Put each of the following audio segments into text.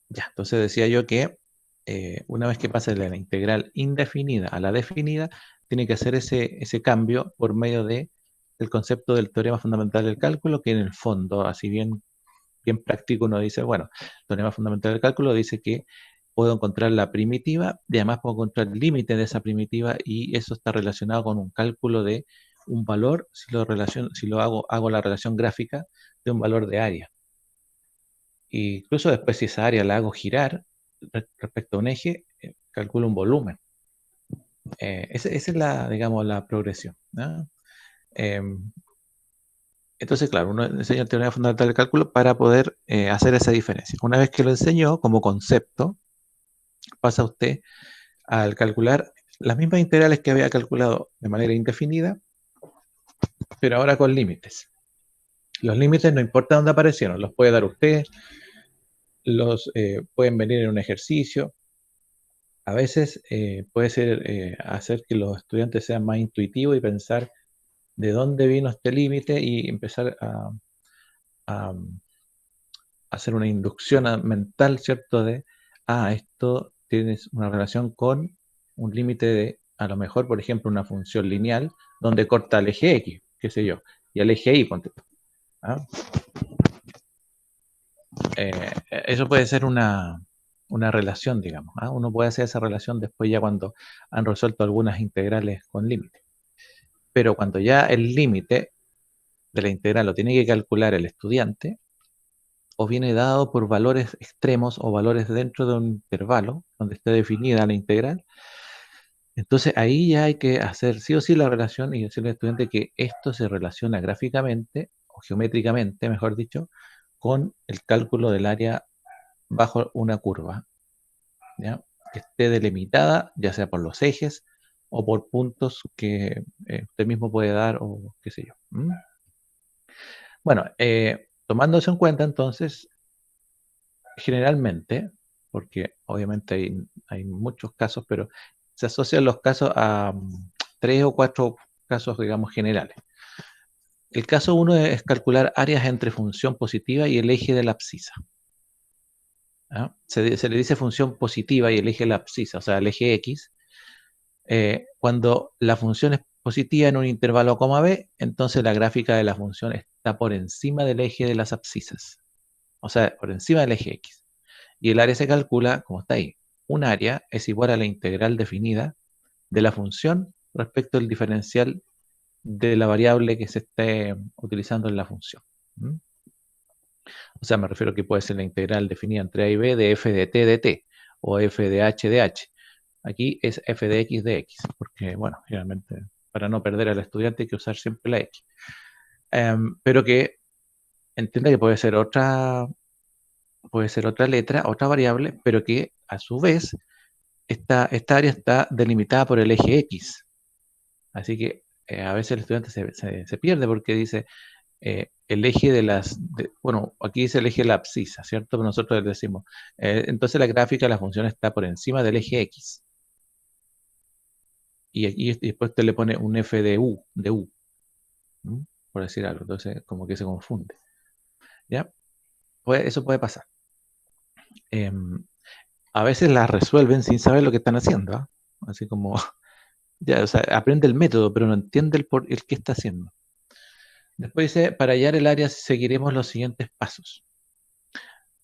Ya, entonces decía yo que una vez que pase de la integral indefinida a la definida, tiene que hacer ese cambio por medio del concepto del teorema fundamental del cálculo, que en el fondo, así bien práctico, uno dice, bueno, el teorema fundamental del cálculo dice que puedo encontrar la primitiva y además puedo encontrar el límite de esa primitiva y eso está relacionado con un cálculo de un valor, si lo hago la relación gráfica de un valor de área. E incluso después si esa área la hago girar respecto a un eje, calculo un volumen. Esa es digamos, la progresión, ¿no? Eh, entonces, claro, uno enseña el teorema fundamental del cálculo para poder hacer esa diferencia. Una vez que lo enseñó como concepto, pasa usted al calcular las mismas integrales que había calculado de manera indefinida, pero ahora con límites. Los límites no importa dónde aparecieron, los puede dar usted, los pueden venir en un ejercicio. A veces puede ser hacer que los estudiantes sean más intuitivos y pensar de dónde vino este límite y empezar a hacer una inducción mental, ¿cierto? Esto tiene una relación con un límite de, a lo mejor, por ejemplo, una función lineal donde corta el eje X, qué sé yo, y el eje Y, ponte. ¿Ah? Eso puede ser una relación, digamos. ¿Ah? Uno puede hacer esa relación después ya cuando han resuelto algunas integrales con límite. Pero cuando ya el límite de la integral lo tiene que calcular el estudiante, o viene dado por valores extremos o valores dentro de un intervalo donde esté definida la integral, entonces ahí ya hay que hacer sí o sí la relación y decirle al estudiante que esto se relaciona gráficamente o geométricamente, mejor dicho, con el cálculo del área bajo una curva, ¿ya? Que esté delimitada, ya sea por los ejes o por puntos que usted mismo puede dar o qué sé yo. ¿Mm? Bueno, tomando eso en cuenta, entonces, generalmente, porque obviamente hay muchos casos, pero se asocian los casos a tres o cuatro casos, digamos, generales. El caso uno es calcular áreas entre función positiva y el eje de la abscisa. ¿Ah? Se le dice función positiva y el eje de la abscisa, o sea, el eje X. Cuando la función es positiva en un intervalo coma b, entonces la gráfica de la función está por encima del eje de las abscisas, o sea, por encima del eje X. Y el área se calcula como está ahí. Un área es igual a la integral definida de la función respecto al diferencial de la variable que se esté utilizando en la función. ¿Mm? O sea, me refiero que puede ser la integral definida entre a y b de f de t de t o f de h de h. Aquí es f de x de x, porque, bueno, generalmente para no perder al estudiante hay que usar siempre la x. Pero que entienda que puede ser otra letra, otra variable, pero que a su vez esta área está delimitada por el eje X. Así que a veces el estudiante se pierde porque dice el eje bueno, aquí dice el eje de la abscisa, ¿cierto? Pero nosotros le decimos, entonces la gráfica de la función está por encima del eje X. Y aquí después usted le pone un f de U, ¿m? Por decir algo. Entonces, como que se confunde. ¿Ya? Eso puede pasar. Em, a veces las resuelven sin saber lo que están haciendo. ¿Ah? Así como, ya, o sea, aprende el método, pero no entiende el qué está haciendo. Después dice, para hallar el área seguiremos los siguientes pasos.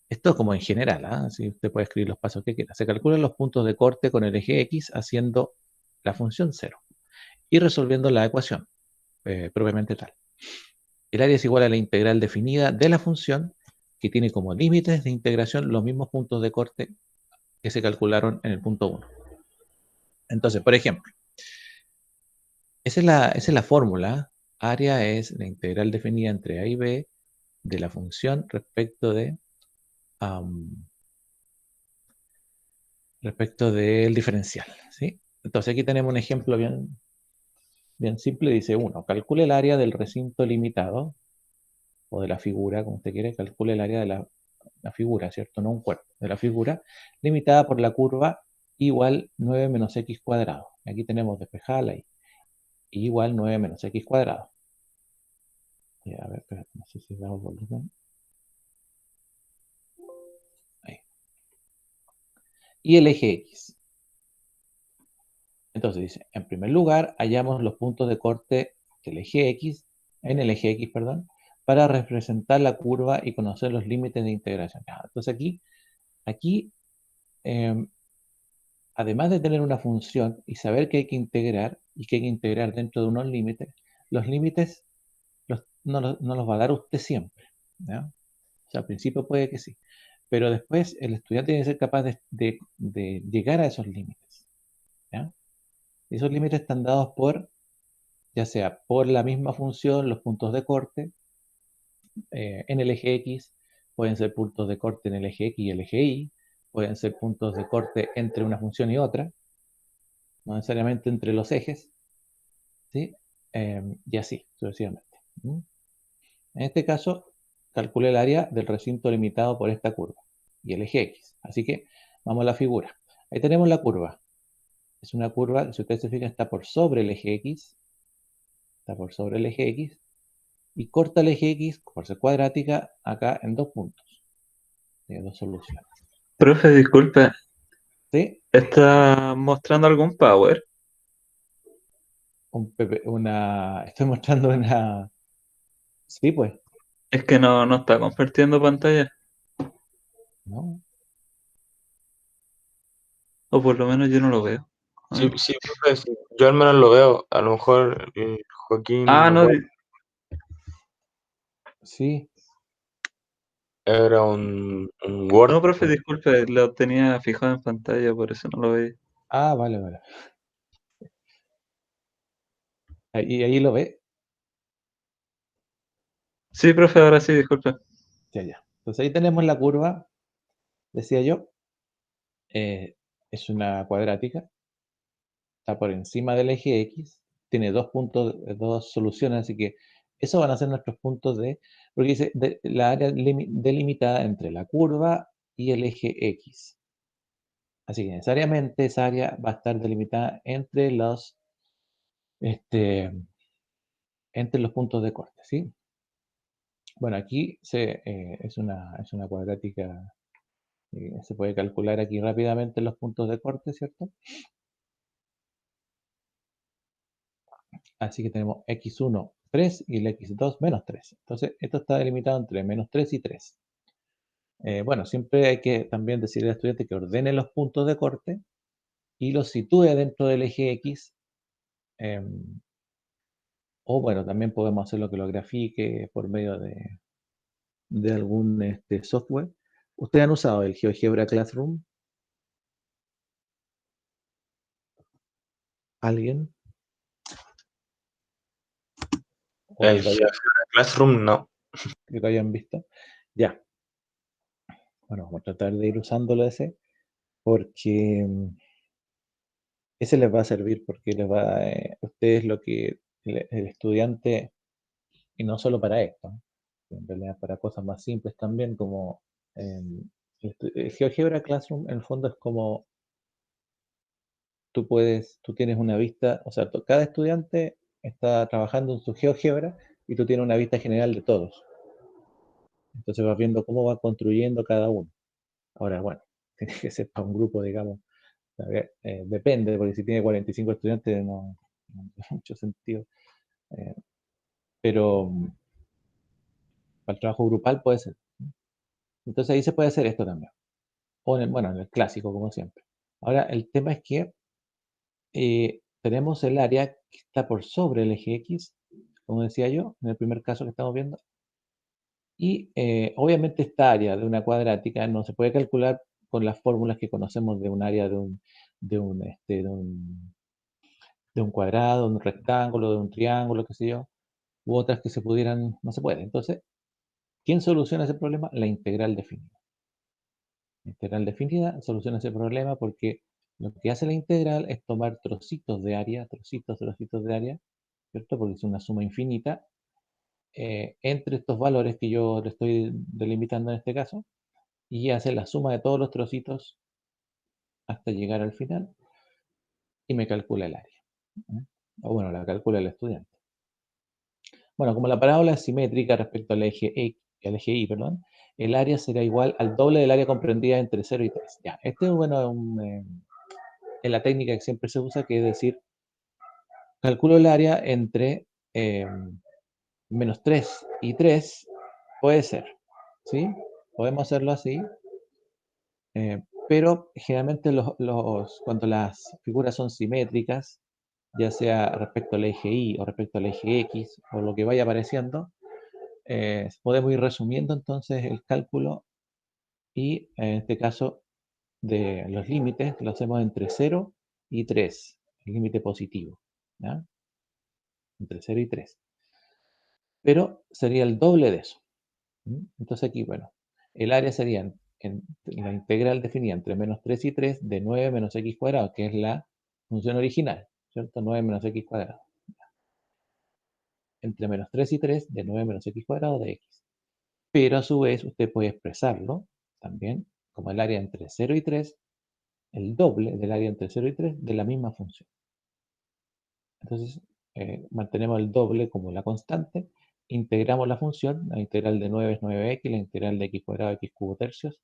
Esto como en general, ¿ah? Así usted puede escribir los pasos que quiera. Se calculan los puntos de corte con el eje X haciendo la función 0 y resolviendo la ecuación propiamente tal. El área es igual a la integral definida de la función que tiene como límites de integración los mismos puntos de corte que se calcularon en el punto 1. Entonces, por ejemplo, esa es la fórmula. Área es la integral definida entre a y b de la función respecto del diferencial. ¿Sí? Entonces aquí tenemos un ejemplo bien simple. Dice 1, calcule el área del recinto limitado o de la figura, como usted quiere, calcule el área de la figura, ¿cierto? No un cuerpo, de la figura, limitada por la curva igual 9 menos x cuadrado. Aquí tenemos despejada la y. Igual 9 menos x cuadrado. A ver, no sé si damos volumen. Ahí. y el eje X. Entonces dice, en primer lugar, hallamos los puntos de corte del eje X, en el eje X, perdón, para representar la curva y conocer los límites de integración. Entonces aquí además de tener una función y saber que hay que integrar y que hay que integrar dentro de unos límites, los límites no los va a dar usted siempre. ¿Ya? O sea, al principio puede que sí, pero después el estudiante tiene que ser capaz de llegar a esos límites. ¿Ya? Y esos límites están dados por, ya sea por la misma función, los puntos de corte en el eje X, pueden ser puntos de corte en el eje X y el eje Y, pueden ser puntos de corte entre una función y otra, no necesariamente entre los ejes, ¿sí? Y así, sucesivamente. ¿Mm? En este caso, calculé el área del recinto limitado por esta curva y el eje X. Así que vamos a la figura. Ahí tenemos la curva. Es una curva, si ustedes se fijan, está por sobre el eje X, está por sobre el eje X, y corta el eje X, por ser cuadrática, acá en dos puntos. Tiene dos soluciones. Profe, disculpe, ¿Sí? ¿está mostrando algún power? Estoy mostrando una... Sí, pues, Es que no está compartiendo pantalla, ¿no? o por lo menos yo no lo veo. A Sí, ver. sí, profe, sí. Yo al menos lo veo. A lo mejor Joaquín Ah, no no, puede. Sí. Era un Word, no, profe, pues. disculpe, lo tenía fijado en pantalla, por eso no lo veía. Ah, vale, vale. Ahí lo ve. Sí, profe, ahora sí, disculpe. Ya, ya. Entonces ahí tenemos la curva, decía yo. Es una cuadrática, está por encima del eje X, tiene dos puntos, dos soluciones, así que esos van a ser nuestros puntos porque dice la área delimitada entre la curva y el eje X. Así que necesariamente esa área va a estar delimitada este, entre los puntos de corte, ¿sí? Bueno, aquí es una cuadrática, se puede calcular aquí rápidamente los puntos de corte, ¿cierto? Así que tenemos x1, 3 y el x2, menos 3. Entonces, esto está delimitado entre menos 3 y 3. Bueno, siempre hay que también decirle al estudiante que ordene los puntos de corte y los sitúe dentro del eje X. O bueno, también podemos hacerlo que lo grafique por medio de algún software. ¿Ustedes han usado el GeoGebra Classroom? ¿Alguien? ¿O El que lo Classroom no. hayan visto? Ya. Bueno, vamos a tratar de ir usándolo ese porque ese les va a servir porque ustedes lo que el estudiante, y no solo para esto, ¿no? En realidad para cosas más simples también, como el GeoGebra Classroom, en el fondo es como tú tienes una vista, o sea, cada estudiante está trabajando en su GeoGebra y tú tienes una vista general de todos. Entonces vas viendo cómo va construyendo cada uno. Ahora, bueno, tiene que ser para un grupo, digamos, depende, porque si tiene 45 estudiantes no tiene mucho sentido. Eh, pero para el trabajo grupal puede ser. Entonces ahí se puede hacer esto también. O bueno, en el clásico, como siempre. Ahora, el tema es que tenemos el área que está por sobre el eje X, como decía yo, en el primer caso que estamos viendo. Y obviamente esta área de una cuadrática no se puede calcular con las fórmulas que conocemos de un área de un, este, de un cuadrado, de un rectángulo, de un triángulo, qué sé yo, u otras que se pudieran, no se puede. Entonces, ¿quién soluciona ese problema? La integral definida. La integral definida soluciona ese problema porque lo que hace la integral es tomar trocitos de área, trocitos de área, ¿cierto? Porque es una suma infinita entre estos valores que yo le estoy delimitando en este caso, y hace la suma de todos los trocitos hasta llegar al final y me calcula el área. ¿Mm? O bueno, la calcula el estudiante. Bueno, como la parábola es simétrica respecto al eje Y, perdón, el área será igual al doble del área comprendida entre 0 y 3. Ya, este es bueno, es la técnica que siempre se usa, que es decir, calculo el área entre menos 3 y 3, puede ser, ¿sí? Podemos hacerlo así, pero generalmente cuando las figuras son simétricas, ya sea respecto al eje Y o respecto al eje X, o lo que vaya apareciendo, podemos ir resumiendo entonces el cálculo y en este caso de los límites lo hacemos entre 0 y 3, el límite positivo, ¿ya? Entre 0 y 3. Pero sería el doble de eso. Entonces aquí, bueno, el área sería la integral definida entre menos 3 y 3 de 9 menos x cuadrado, que es la función original, ¿cierto? 9 menos x cuadrado. Entre menos 3 y 3 de 9 menos x cuadrado de x. Pero a su vez usted puede expresarlo también como el área entre 0 y 3, el doble del área entre 0 y 3 de la misma función. Entonces, mantenemos el doble como la constante, integramos la función, la integral de 9 es 9x, la integral de x cuadrado x cubo tercios,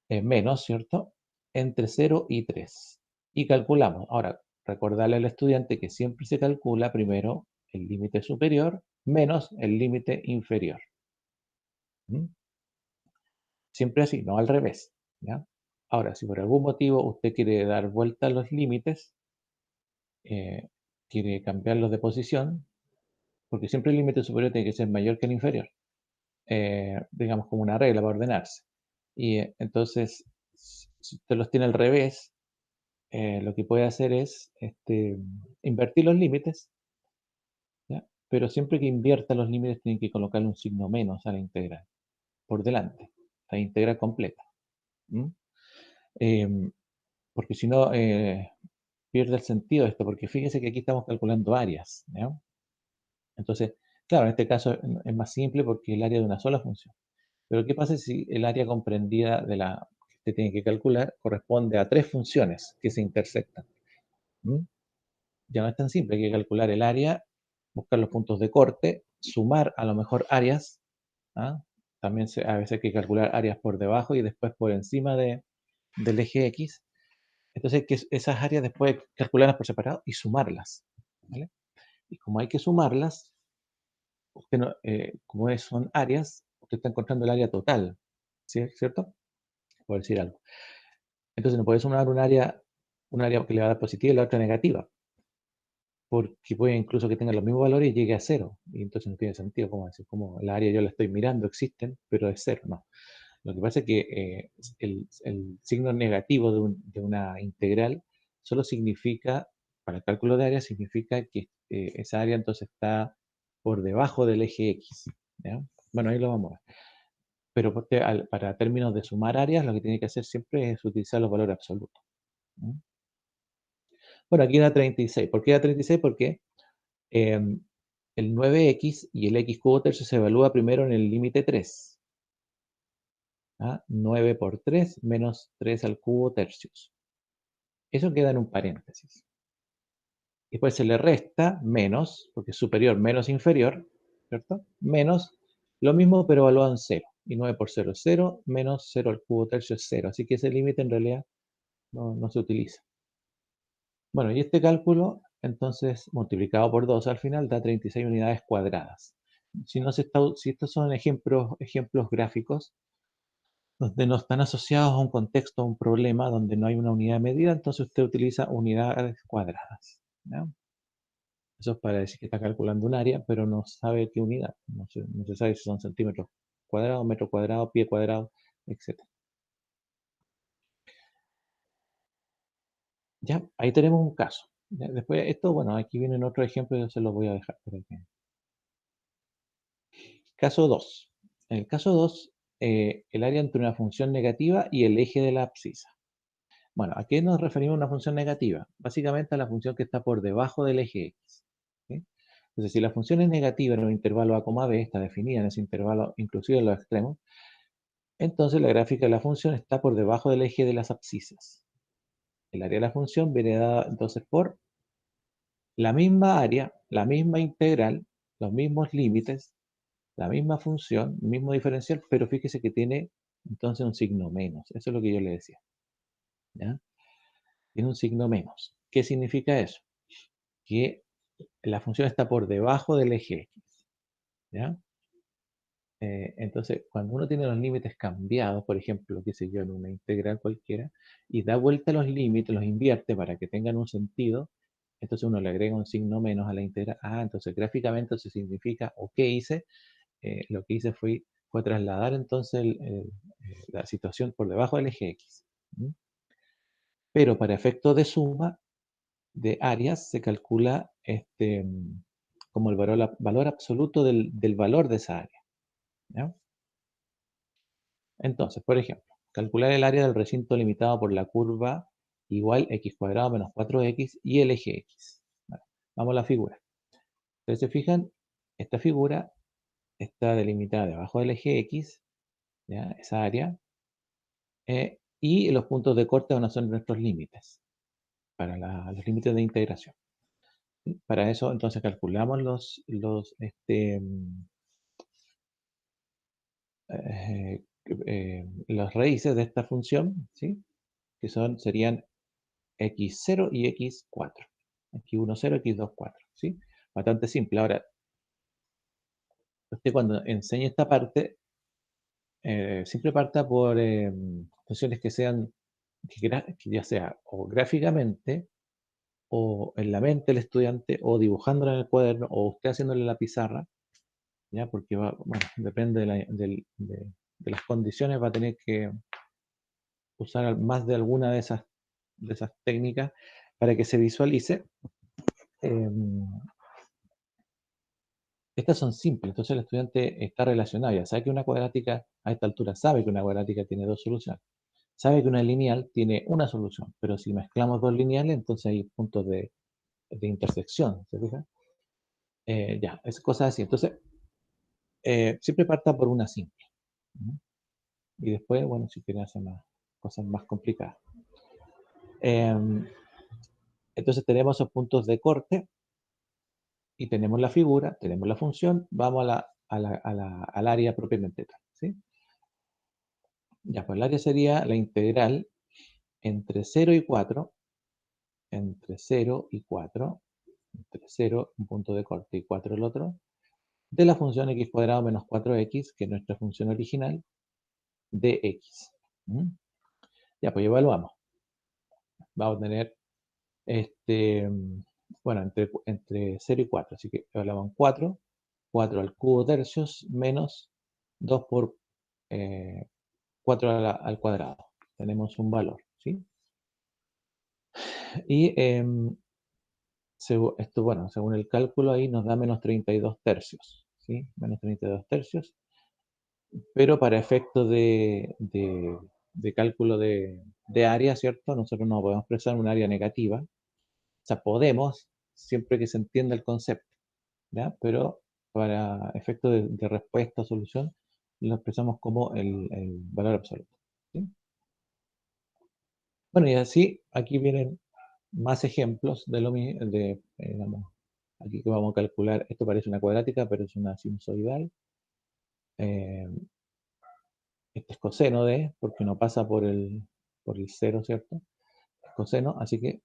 menos, ¿cierto? Entre 0 y 3. Y calculamos. Ahora, recordarle al estudiante que siempre se calcula primero el límite superior menos el límite inferior. ¿Mm? Siempre así, no al revés, ¿ya? Ahora, si por algún motivo usted quiere dar vuelta a los límites, quiere cambiarlos de posición, porque siempre el límite superior tiene que ser mayor que el inferior, digamos como una regla para ordenarse. Y entonces, si usted los tiene al revés, lo que puede hacer es invertir los límites, ¿ya? Pero siempre que invierta los límites tiene que colocarle un signo menos a la integral, por delante, la integral completa. ¿Mm? Em, Porque si no, pierde el sentido esto, porque fíjese que aquí estamos calculando áreas, ¿ya? Entonces, claro, en este caso es más simple porque es el área de una sola función. Pero ¿qué pasa si el área comprendida de la que usted tiene que calcular corresponde a tres funciones que se intersectan? ¿Mm? Ya no es tan simple, hay que calcular el área, buscar los puntos de corte, sumar a lo mejor áreas, ¿ah? También a veces hay que calcular áreas por debajo y después por encima del eje X. Entonces hay que esas áreas después hay que calcularlas por separado y sumarlas, ¿vale? Y como hay que sumarlas, usted como son áreas, usted está encontrando el área total, ¿sí? ¿Cierto? Por decir algo. Entonces no puede sumar un área que le va a dar positiva y la otra negativa, porque puede incluso que tengan los mismos valores y llegue a cero, y entonces no tiene sentido, como decir, como la área yo la estoy mirando, existen, pero es cero, no. Lo que pasa es que el signo negativo de una integral solo significa, para el cálculo de área, significa que esa área entonces está por debajo del eje X, ¿ya? Bueno, ahí lo vamos a ver. Pero para términos de sumar áreas, lo que tiene que hacer siempre es utilizar los valores absolutos. ¿Mm? Bueno, aquí da 36. ¿Por qué da 36? Porque el 9x y el x cubo tercio se evalúa primero en el límite 3. ¿Ah? 9 por 3 menos 3 al cubo tercios. Eso queda en un paréntesis. Después se le resta menos, porque es superior menos inferior, ¿cierto? Menos lo mismo pero evaluado en 0. Y 9 por 0 es 0, menos 0 al cubo tercio es 0. Así que ese límite en realidad no se utiliza. Bueno, y este cálculo, entonces, multiplicado por 2 al final, da 36 unidades cuadradas. Si estos son ejemplos gráficos, donde no están asociados a un contexto, a un problema, donde no hay una unidad de medida, entonces usted utiliza unidades cuadradas, ¿ya? Eso es para decir que está calculando un área, pero no sabe qué unidad. No se sabe si son centímetros cuadrados, metro cuadrado, pie cuadrado, etc. Ya, ahí tenemos un caso. ¿Ya? Después, esto, bueno, aquí vienen otros ejemplos, yo se los voy a dejar por aquí. Caso 2. En el caso 2, el área entre una función negativa y el eje de la abscisa. Bueno, ¿a qué nos referimos a una función negativa? Básicamente a la función que está por debajo del eje X. ¿Sí? Entonces, si la función es negativa en un intervalo A, B, está definida en ese intervalo, inclusive en los extremos, entonces la gráfica de la función está por debajo del eje de las abscisas. El área de la función viene dada entonces por la misma área, la misma integral, los mismos límites, la misma función, mismo diferencial, pero fíjese que tiene entonces un signo menos. Eso es lo que yo le decía. ¿Ya? Tiene un signo menos. ¿Qué significa eso? Que la función está por debajo del eje X. ¿Ya? Entonces, cuando uno tiene los límites cambiados, por ejemplo, qué sé yo, en una integral cualquiera, y da vuelta los límites, los invierte para que tengan un sentido, entonces uno le agrega un signo menos a la integral. Ah, entonces gráficamente eso significa, o qué hice, lo que hice fue trasladar entonces la situación por debajo del eje X. ¿Mm? Pero para efectos de suma de áreas se calcula como el valor absoluto del valor de esa área. ¿Ya? Entonces, por ejemplo, calcular el área del recinto limitado por la curva igual x cuadrado menos 4x y el eje x. Bueno, vamos a la figura. Ustedes se fijan, esta figura está delimitada debajo del eje x, ¿ya? Esa área, y los puntos de corte van a ser nuestros límites, para los límites de integración. ¿Sí? Para eso, entonces, calculamos las raíces de esta función, ¿sí? Que serían x0 y x4. x1, 0, x2, 4. ¿Sí? Bastante simple. Ahora, usted cuando enseñe esta parte, siempre parta por funciones que sean, que ya sea o gráficamente, o en la mente del estudiante, o dibujándola en el cuaderno, o usted haciéndole en la pizarra, ¿ya? Porque bueno, depende de las condiciones, va a tener que usar más de alguna de esas técnicas para que se visualice. Estas son simples, entonces el estudiante está relacionado, ya sabe que una cuadrática, a esta altura sabe que una cuadrática tiene dos soluciones, sabe que una lineal tiene una solución, pero si mezclamos dos lineales, entonces hay puntos de intersección, ¿se fija? Ya, es cosas así. Entonces, siempre parta por una simple. ¿No? Y después, bueno, si quieren hacer cosas más complicadas. Entonces tenemos esos puntos de corte y tenemos la figura, tenemos la función, vamos al área propiamente tal. ¿Sí? Ya, pues el área sería la integral entre 0 y 4, entre 0 y 4, entre 0 un punto de corte y 4 el otro, de la función x cuadrado menos 4x, que es nuestra función original, de x. ¿Mm? Ya, pues evaluamos. Vamos a tener, bueno, entre 0 y 4, así que evaluamos 4, 4 al cubo tercios menos 2 por 4 al cuadrado. Tenemos un valor, ¿sí? Y esto, bueno, según el cálculo ahí nos da menos 32 tercios, ¿sí? Menos 32 tercios, pero para efectos de cálculo de área, ¿cierto? Nosotros no podemos expresar un área negativa, o sea, podemos, siempre que se entienda el concepto, ¿ya? Pero para efectos de respuesta o solución, lo expresamos como el valor absoluto, ¿sí? Bueno, y así, aquí vienen más ejemplos de lo mismo, digamos, aquí que vamos a calcular, esto parece una cuadrática, pero es una sinusoidal. Eh, este es coseno de, porque no pasa por el cero, ¿cierto? Es coseno, así que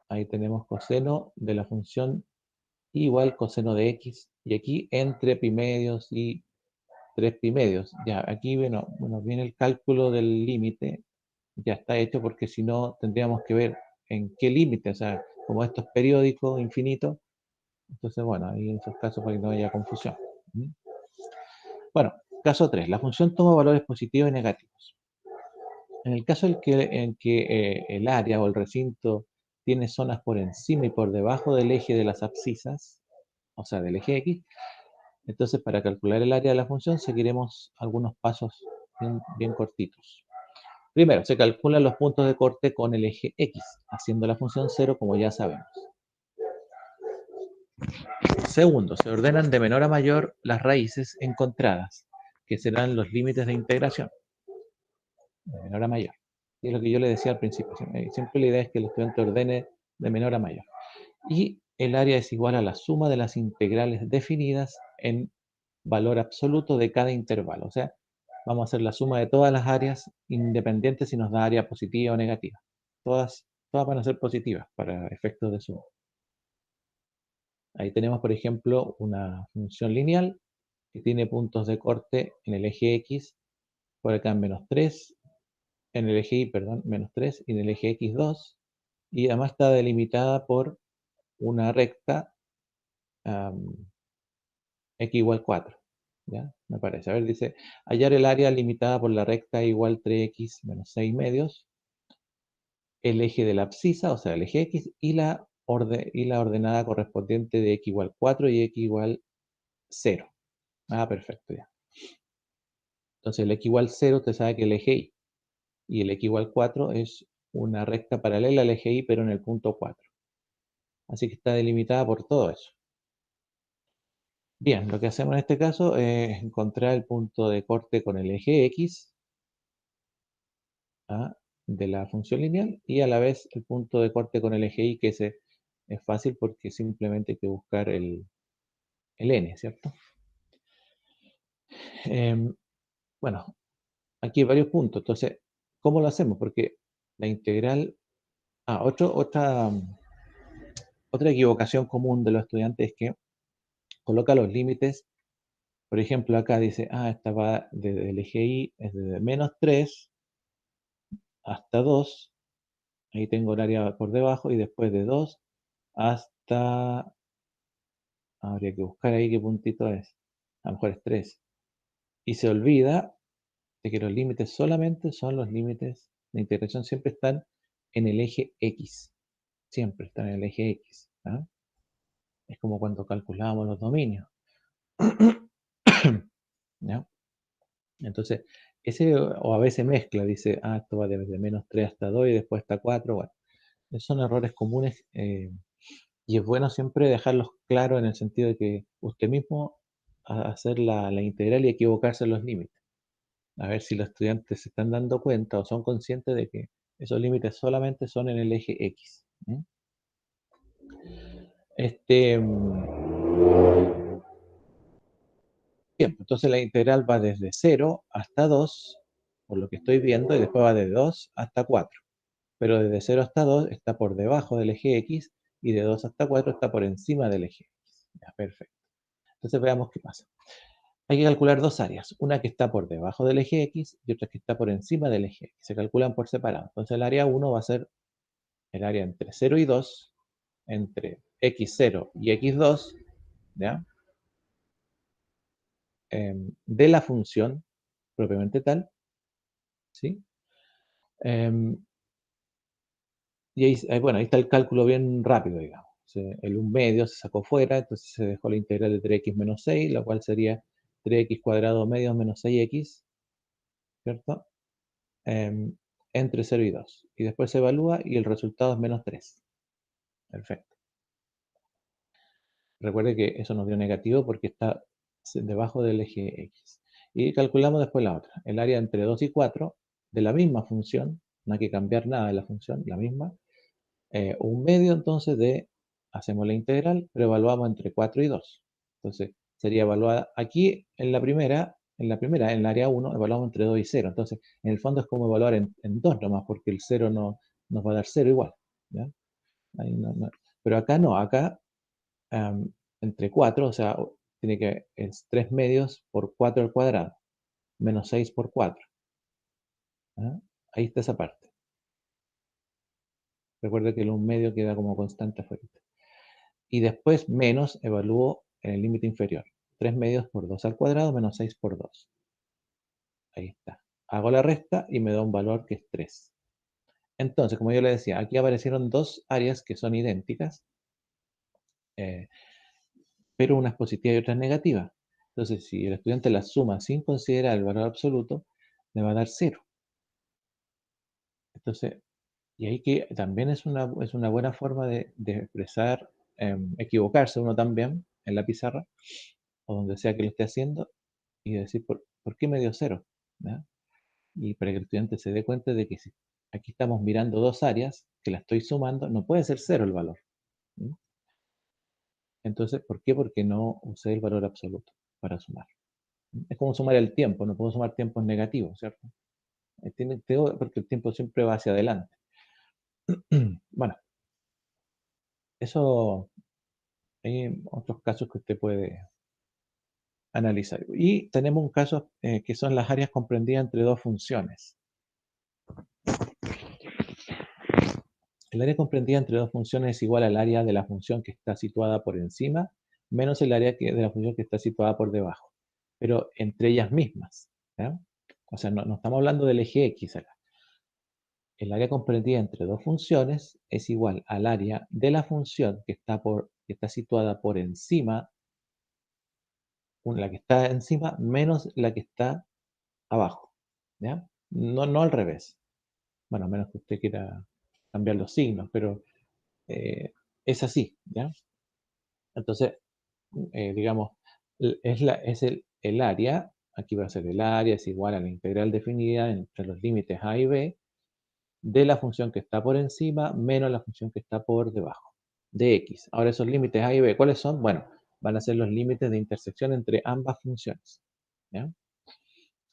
ahí tenemos coseno de la función igual coseno de x, y aquí entre pi medios y 3 pi medios. Ya, aquí bueno, viene el cálculo del límite, ya está hecho porque si no tendríamos que ver en qué límite, o sea, como esto es periódico, infinito, entonces bueno, ahí en esos casos para que no haya confusión. ¿Mm? Bueno, caso 3, la función toma valores positivos y negativos. En el caso en que el área o el recinto tiene zonas por encima y por debajo del eje de las abscisas, o sea, del eje X, entonces para calcular el área de la función seguiremos algunos pasos bien cortitos. Primero, se calculan los puntos de corte con el eje X, haciendo la función 0 como ya sabemos. Segundo, se ordenan de menor a mayor las raíces encontradas, que serán los límites de integración, de menor a mayor. Y es lo que yo le decía al principio, siempre la idea es que el estudiante ordene de menor a mayor. Y el área es igual a la suma de las integrales definidas en valor absoluto de cada intervalo. O sea, vamos a hacer la suma de todas las áreas independientes si nos da área positiva o negativa. Todas van a ser positivas para efectos de suma. Ahí tenemos, por ejemplo, una función lineal que tiene puntos de corte en el eje X, por acá en menos 3, en el eje Y, perdón, menos 3, y en el eje X 2, y además está delimitada por una recta X igual 4. ¿Ya? Me parece. A ver, dice, hallar el área limitada por la recta igual 3x menos 6 medios, el eje de la abscisa, o sea, el eje X, y la ordenada correspondiente de x igual 4 y x igual 0. Ah, perfecto, ya. Entonces, el x igual 0, usted sabe que el eje Y, y el x igual 4 es una recta paralela al eje Y, pero en el punto 4. Así que está delimitada por todo eso. Bien, lo que hacemos en este caso es encontrar el punto de corte con el eje X, ¿ah?, de la función lineal, y a la vez el punto de corte con el eje Y, que ese es fácil porque simplemente hay que buscar el n, ¿cierto? Bueno, aquí hay varios puntos. Entonces, ¿cómo lo hacemos? Porque la integral... otra equivocación común de los estudiantes es que coloca los límites. Por ejemplo, acá dice, esta va desde el eje Y, es desde menos 3 hasta 2. Ahí tengo el área por debajo, y después de 2 hasta... Habría que buscar ahí qué puntito es. A lo mejor es 3. Y se olvida de que los límites solamente son los límites de integración, siempre están en el eje X. Siempre están en el eje X. ¿Ah? Es como cuando calculábamos los dominios. ¿Ya? Entonces, ese o a veces mezcla, dice, esto va desde menos 3 hasta 2 y después hasta 4. Bueno, esos son errores comunes, y es bueno siempre dejarlos claros en el sentido de que usted mismo hacer la integral y equivocarse en los límites. A ver si los estudiantes se están dando cuenta o son conscientes de que esos límites solamente son en el eje X. Bien, entonces la integral va desde 0 hasta 2, por lo que estoy viendo, y después va de 2 hasta 4. Pero desde 0 hasta 2 está por debajo del eje X, y de 2 hasta 4 está por encima del eje X. Ya, perfecto. Entonces veamos qué pasa. Hay que calcular dos áreas, una que está por debajo del eje X y otra que está por encima del eje X. Se calculan por separado. Entonces el área 1 va a ser el área entre 0 y 2, entre x0 y x2, ¿ya? De la función propiamente tal, ¿sí? Y bueno, ahí está el cálculo bien rápido, digamos. El 1 medio se sacó fuera, entonces se dejó la integral de 3x menos 6, la cual sería 3x cuadrado medio menos 6x, ¿cierto? Entre 0 y 2. Y después se evalúa y el resultado es menos 3. Perfecto. Recuerde que eso nos dio negativo porque está debajo del eje X. Y calculamos después la otra. El área entre 2 y 4 de la misma función, no hay que cambiar nada de la función, la misma. Un medio entonces hacemos la integral, pero evaluamos entre 4 y 2. Entonces sería evaluada aquí en la primera, en el área 1, evaluamos entre 2 y 0. Entonces, en el fondo es como evaluar en 2 nomás, porque el 0 no, nos va a dar 0 igual. ¿Ya? Ahí pero acá no, acá entre 4, o sea, tiene que, es 3 medios por 4 al cuadrado, menos 6 por 4. ¿Ah? Ahí está esa parte. Recuerda que el 1 medio queda como constante afuera. Y después menos evalúo en el límite inferior. 3 medios por 2 al cuadrado menos 6 por 2. Ahí está. Hago la resta y me da un valor que es 3. Entonces, como yo le decía, aquí aparecieron dos áreas que son idénticas, eh, pero una es positiva y otra es negativa. Entonces, si el estudiante las suma sin considerar el valor absoluto, le va a dar 0. Entonces, y ahí que también es una buena forma de expresar, equivocarse uno también en la pizarra, o donde sea que lo esté haciendo, y decir, ¿por qué me dio 0? ¿Ya? Y para que el estudiante se dé cuenta de que si aquí estamos mirando dos áreas, que la estoy sumando, no puede ser 0 el valor. ¿Mm? Entonces, ¿por qué? Porque no usé el valor absoluto. para sumar. Es como sumar el tiempo, no puedo sumar tiempos negativos, ¿cierto? Porque el tiempo siempre va hacia adelante. Bueno, eso hay otros casos que usted puede analizar. Y tenemos un caso que son las áreas comprendidas entre dos funciones. El área comprendida entre dos funciones es igual al área de la función que está situada por encima menos el área de la función que está situada por debajo, pero entre ellas mismas. ¿Ya? O sea, no estamos hablando del eje X acá. El área comprendida entre dos funciones es igual al área de la función que está situada por encima, la que está encima menos la que está abajo. ¿Ya? No al revés. Bueno, a menos que usted quiera cambiar los signos, pero es así. ¿Ya? Entonces, digamos, es el área, aquí va a ser el área, es igual a la integral definida entre los límites a y b de la función que está por encima menos la función que está por debajo, de x. Ahora esos límites a y b, ¿cuáles son? Bueno, van a ser los límites de intersección entre ambas funciones. ¿Ya?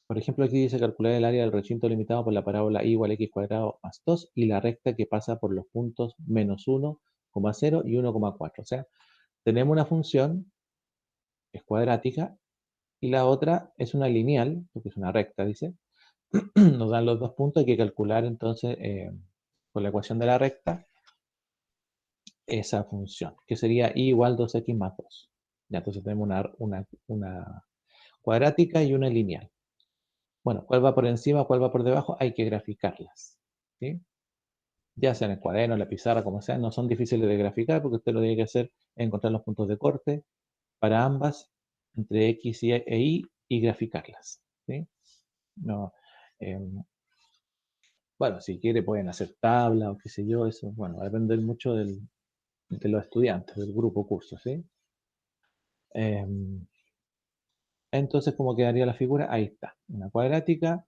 Por ejemplo, aquí dice calcular el área del recinto limitado por la parábola y igual a x cuadrado más 2 y la recta que pasa por los puntos menos 1,0 y 1,4. O sea, tenemos una función que es cuadrática y la otra es una lineal, porque es una recta, dice. Nos dan los dos puntos, hay que calcular entonces con la ecuación de la recta esa función, que sería y igual 2x más 2. Ya, entonces tenemos una cuadrática y una lineal. Bueno, ¿cuál va por encima, cuál va por debajo? Hay que graficarlas. ¿Sí? Ya sea en el cuaderno, en la pizarra, como sea, no son difíciles de graficar porque usted lo que tiene que hacer es encontrar los puntos de corte para ambas, entre x e y graficarlas. ¿Sí? No, bueno, si quiere pueden hacer tabla o qué sé yo, eso, bueno, va a depender mucho de los estudiantes, del grupo curso, ¿sí? Entonces, ¿cómo quedaría la figura? Ahí está, una cuadrática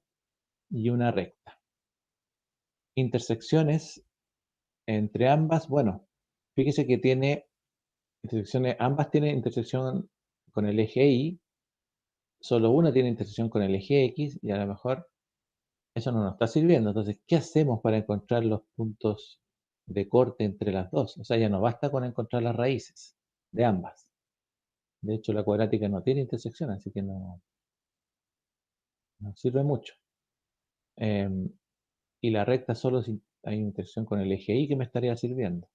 y una recta. Intersecciones entre ambas, bueno, fíjese que tiene intersecciones, ambas tienen intersección con el eje Y, solo una tiene intersección con el eje X y a lo mejor eso no nos está sirviendo. Entonces, ¿qué hacemos para encontrar los puntos de corte entre las dos? O sea, ya no basta con encontrar las raíces de ambas. De hecho, la cuadrática no tiene intersección, así que no sirve mucho. Y la recta solo si hay intersección con el eje Y que me estaría sirviendo.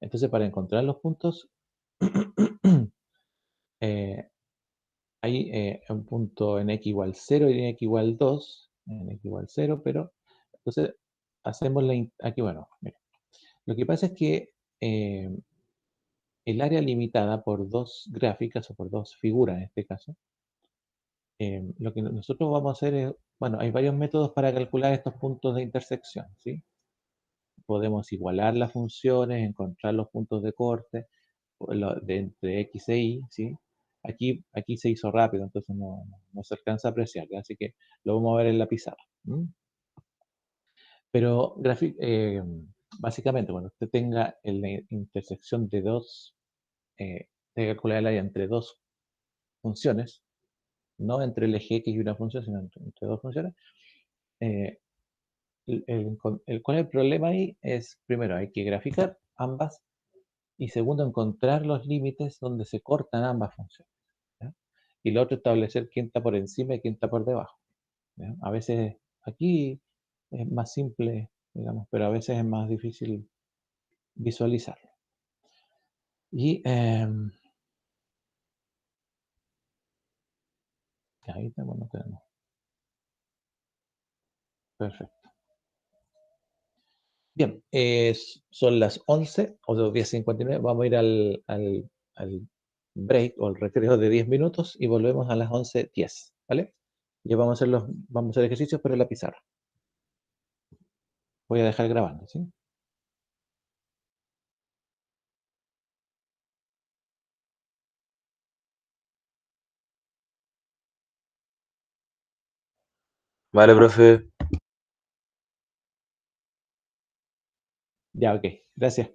Entonces, para encontrar los puntos, hay un punto en x igual 0 y en x igual 2, en x igual 0, pero entonces hacemos aquí, bueno, mira. Lo que pasa es que el área limitada por dos gráficas o por dos figuras en este caso, lo que nosotros vamos a hacer es, bueno, hay varios métodos para calcular estos puntos de intersección, ¿sí? Podemos igualar las funciones, encontrar los puntos de corte entre x e y, ¿sí? Aquí se hizo rápido, entonces no se alcanza a apreciar, ¿ya? Así que lo vamos a ver en la pizarra. Pero básicamente, cuando usted tenga la intersección de dos, de calcular el área entre dos funciones, no entre el eje X y una función, sino entre dos funciones, eh, ¿cuál es el problema ahí? Es, primero, hay que graficar ambas y segundo, encontrar los límites donde se cortan ambas funciones. ¿Ya? Y lo otro, establecer quién está por encima y quién está por debajo. ¿Ya? A veces aquí es más simple, digamos, pero a veces es más difícil visualizarlo. Y ahí tenemos, no tenemos. Perfecto. Bien, son las 11 o los 10:59. Vamos a ir al break o al recreo de 10 minutos y volvemos a las 11:10. ¿Vale? Ya vamos a hacer ejercicios, pero en la pizarra. Voy a dejar grabando, ¿sí? Vale, profe. Ya, ok. Gracias.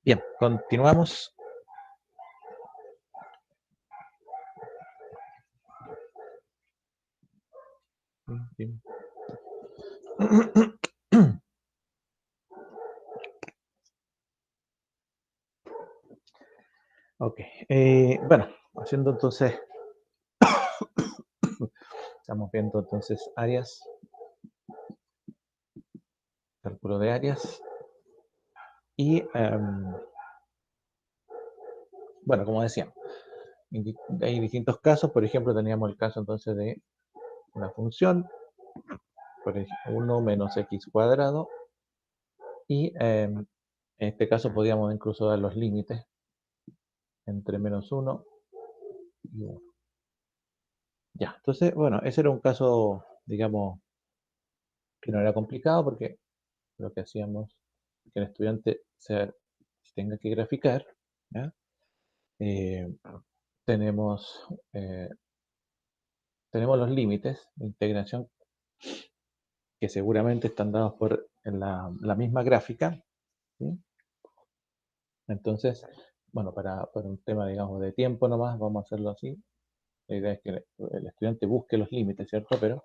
Bien, continuamos. Ok, bueno, haciendo entonces, estamos viendo entonces áreas, cálculo de áreas, y bueno, como decíamos, hay distintos casos. Por ejemplo, teníamos el caso entonces de una función, por ejemplo, 1 menos x cuadrado, y en este caso podríamos incluso dar los límites entre menos 1 y 1. Ya, entonces, bueno, ese era un caso, digamos, que no era complicado porque lo que hacíamos que el estudiante se tenga que graficar, ¿ya? Eh, tenemos, eh, tenemos los límites de integración que seguramente están dados por en la misma gráfica, ¿sí? Entonces, bueno, para un tema, digamos, de tiempo nomás, vamos a hacerlo así. La idea es que el estudiante busque los límites, ¿cierto? Pero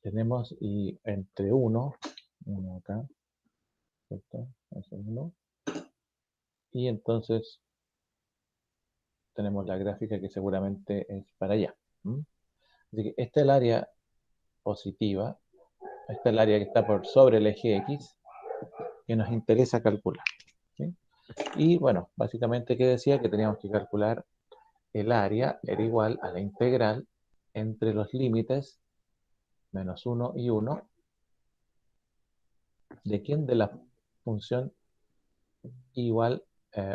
tenemos y entre 1 acá, ¿cierto? Eso es 1. Y entonces tenemos la gráfica que seguramente es para allá. ¿M? Así que esta es el área positiva, esta es el área que está por sobre el eje X, que nos interesa calcular, ¿sí? Y bueno, básicamente, ¿qué decía? Que teníamos que calcular el área era igual a la integral entre los límites menos 1 y 1 de quién, de la función igual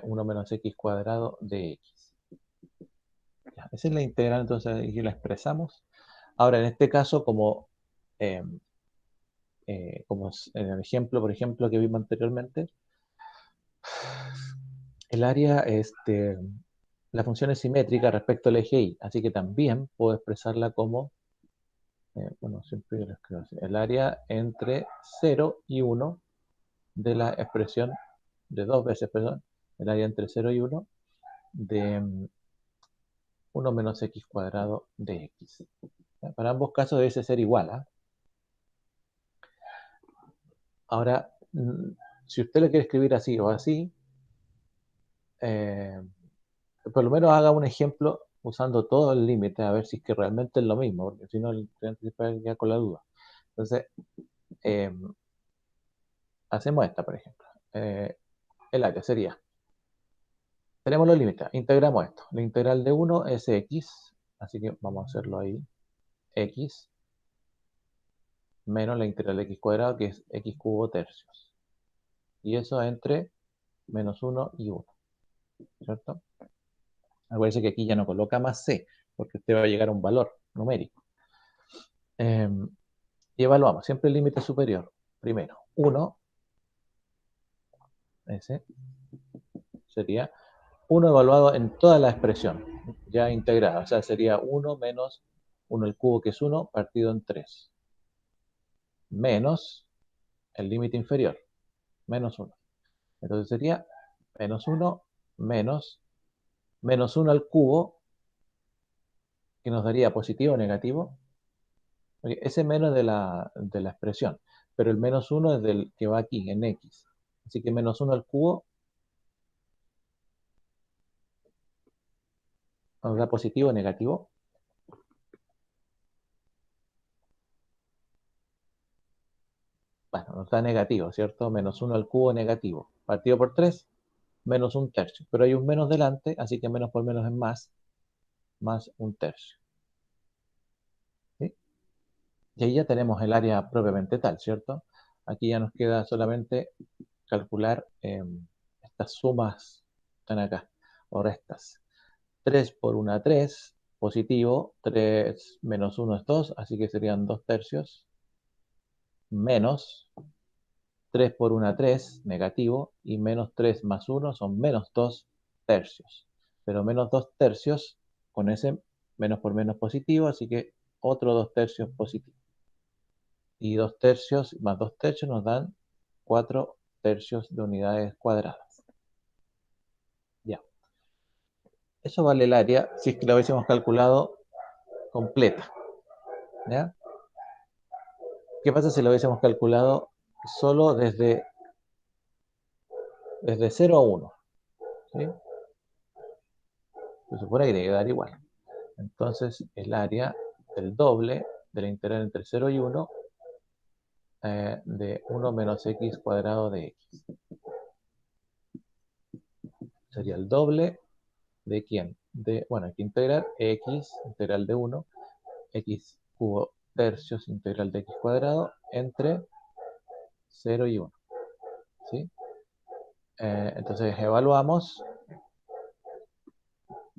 1 menos x cuadrado de x. Ya, esa es la integral, entonces aquí la expresamos. Ahora, en este caso, eh, como en el ejemplo, por ejemplo, que vimos anteriormente, el área, la función es simétrica respecto al eje y, así que también puedo expresarla como, bueno, siempre yo lo escribo así, el área entre 0 y 1 de la expresión, de dos veces, perdón, el área entre 0 y 1 de 1 menos x cuadrado de x. Para ambos casos debe ser igual, ¿eh? Ahora, si usted lo quiere escribir así o así, eh, por lo menos haga un ejemplo usando todo el límite, a ver si es que realmente es lo mismo, porque si no, el estudiante se puede quedar con la duda. Entonces, eh, hacemos esta, por ejemplo. El área sería, tenemos los límites, integramos esto. La integral de 1 es x, así que vamos a hacerlo ahí, x, menos la integral de x cuadrado, que es x cubo tercios. Y eso entre menos 1 y 1, ¿cierto? Acuérdense que aquí ya no coloca más c, porque usted va a llegar a un valor numérico. Y evaluamos siempre el límite superior. Primero, 1, ese sería 1 evaluado en toda la expresión, ya integrada. O sea, sería 1 menos 1 al cubo, que es 1, partido en 3. Menos el límite inferior, menos 1. Entonces sería menos 1 menos 1 al cubo, que nos daría positivo o negativo. Ese menos de la expresión, pero el menos 1 es del que va aquí, en x. Así que menos 1 al cubo nos da positivo o negativo. Bueno, nos da negativo, ¿cierto? Menos 1 al cubo negativo. Partido por 3, menos un tercio. Pero hay un menos delante, así que menos por menos es más un tercio. ¿Sí? Y ahí ya tenemos el área propiamente tal, ¿cierto? Aquí ya nos queda solamente calcular estas sumas que están acá, o restas. 3 por 1, 3, positivo, 3 menos 1 es 2, así que serían 2 tercios, menos 3 por 1, 3, negativo, y menos 3 más 1 son menos 2 tercios. Pero menos 2 tercios, con ese menos por menos positivo, así que otro 2 tercios positivo. Y 2 tercios más 2 tercios nos dan 4 tercios de unidades cuadradas. Ya. Eso vale el área si es que la hubiésemos calculado completa. ¿Ya? ¿Qué pasa si lo hubiésemos calculado solo desde 0 a 1? ¿Sí? Se supone que tiene que dar igual. Entonces, el área del doble de la integral entre 0 y 1 de 1 menos x cuadrado de x. Sería el doble de quién? Bueno, hay que integrar x, integral de 1, x cubo tercios, integral de x cuadrado, entre 0 y 1. ¿Sí? Entonces, evaluamos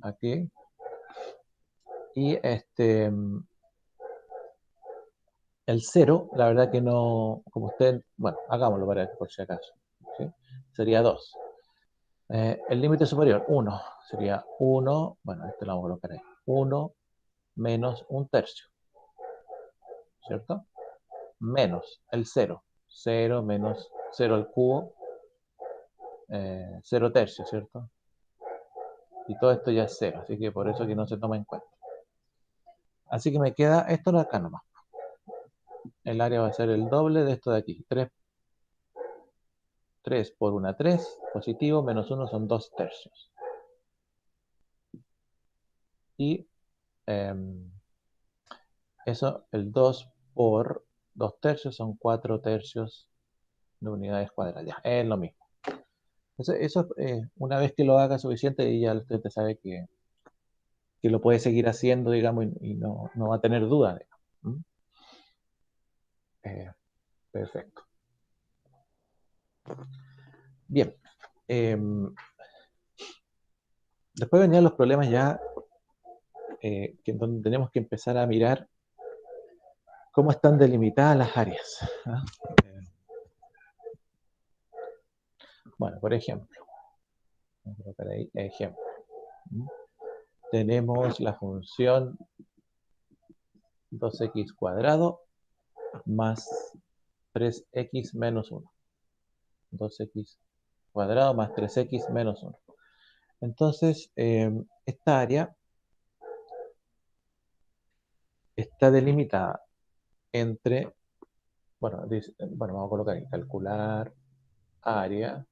aquí. Y el 0, la verdad que no, como usted, bueno, hagámoslo para por si acaso. ¿Sí? Sería 2. El límite superior, 1. Sería 1, bueno, este lo vamos a colocar ahí. 1 menos 1 tercio. ¿Cierto? Menos el 0. 0 menos 0 al cubo. 0 tercio, ¿cierto? Y todo esto ya es 0, así que por eso que no se toma en cuenta. Así que me queda esto de acá nomás. El área va a ser el doble de esto de aquí. 3 por 1, 3, positivo, menos 1 son 2 tercios. Y eso, el 2 por 2 tercios son 4 tercios de unidades cuadradas. Ya, es lo mismo. Eso una vez que lo haga suficiente, y ya usted sabe que lo puede seguir haciendo, digamos, y no va a tener dudas. ¿Mm? Perfecto. Bien. Después venían los problemas ya donde tenemos que empezar a mirar cómo están delimitadas las áreas. ¿Ah? Bueno, por ejemplo, voy a colocar ahí ejemplo. Tenemos la función 2x cuadrado más 3x menos 1. 2x cuadrado más 3x menos 1. Entonces, esta área está delimitada entre, bueno, vamos a colocar ahí, calcular área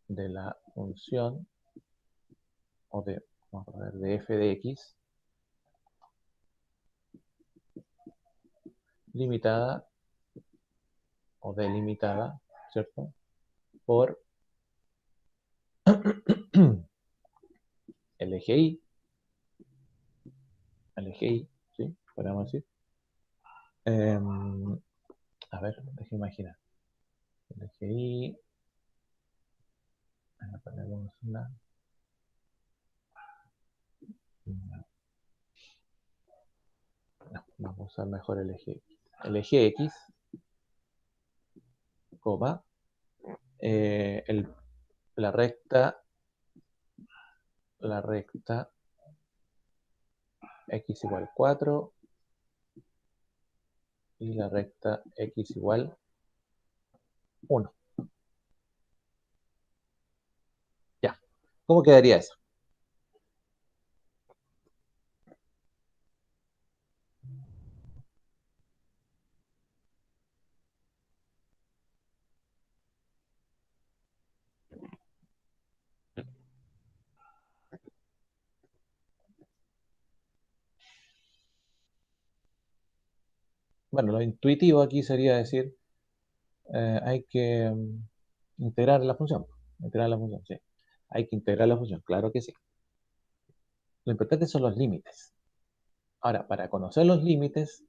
de la función, o de, vamos a poner de f de x, limitada o delimitada, ¿cierto? Por el eje y, ¿sí? Podríamos decir. A ver, déjeme imaginar. El eje y, ponemos no, vamos a usar mejor el eje X. El eje X, coma, la recta x igual 4 y la recta x igual 1. Ya. ¿Cómo quedaría eso? Bueno, lo intuitivo aquí sería decir, hay que integrar la función. Integrar la función, sí. Hay que integrar la función, claro que sí. Lo importante son los límites. Ahora, para conocer los límites,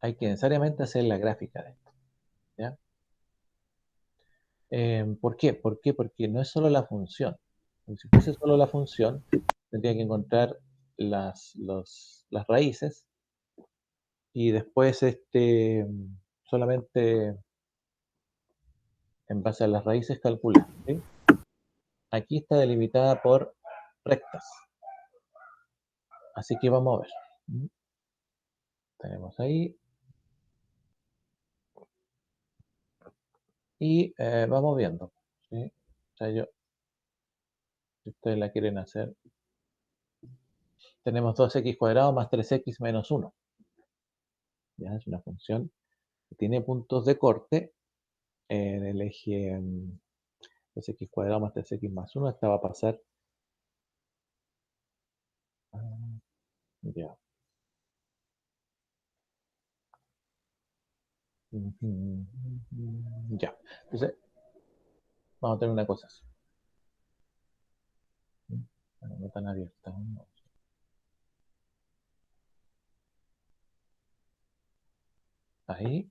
hay que necesariamente hacer la gráfica de esto. ¿Ya? ¿Por qué? ¿Por qué? Porque no es solo la función. Si fuese solo la función, tendría que encontrar las raíces y después solamente en base a las raíces calcular. ¿Sí? Aquí está delimitada por rectas. Así que vamos a ver. Tenemos ahí y vamos viendo, ¿sí? O sea, si ustedes la quieren hacer, tenemos 2x cuadrado más 3x menos 1. ¿Ya? Es una función que tiene puntos de corte en el eje 2x cuadrado más 3x más 1. Esta va a pasar, ya. Ya. Entonces, vamos a tener una cosa así. Bueno, no tan abierta, ¿no? Ahí.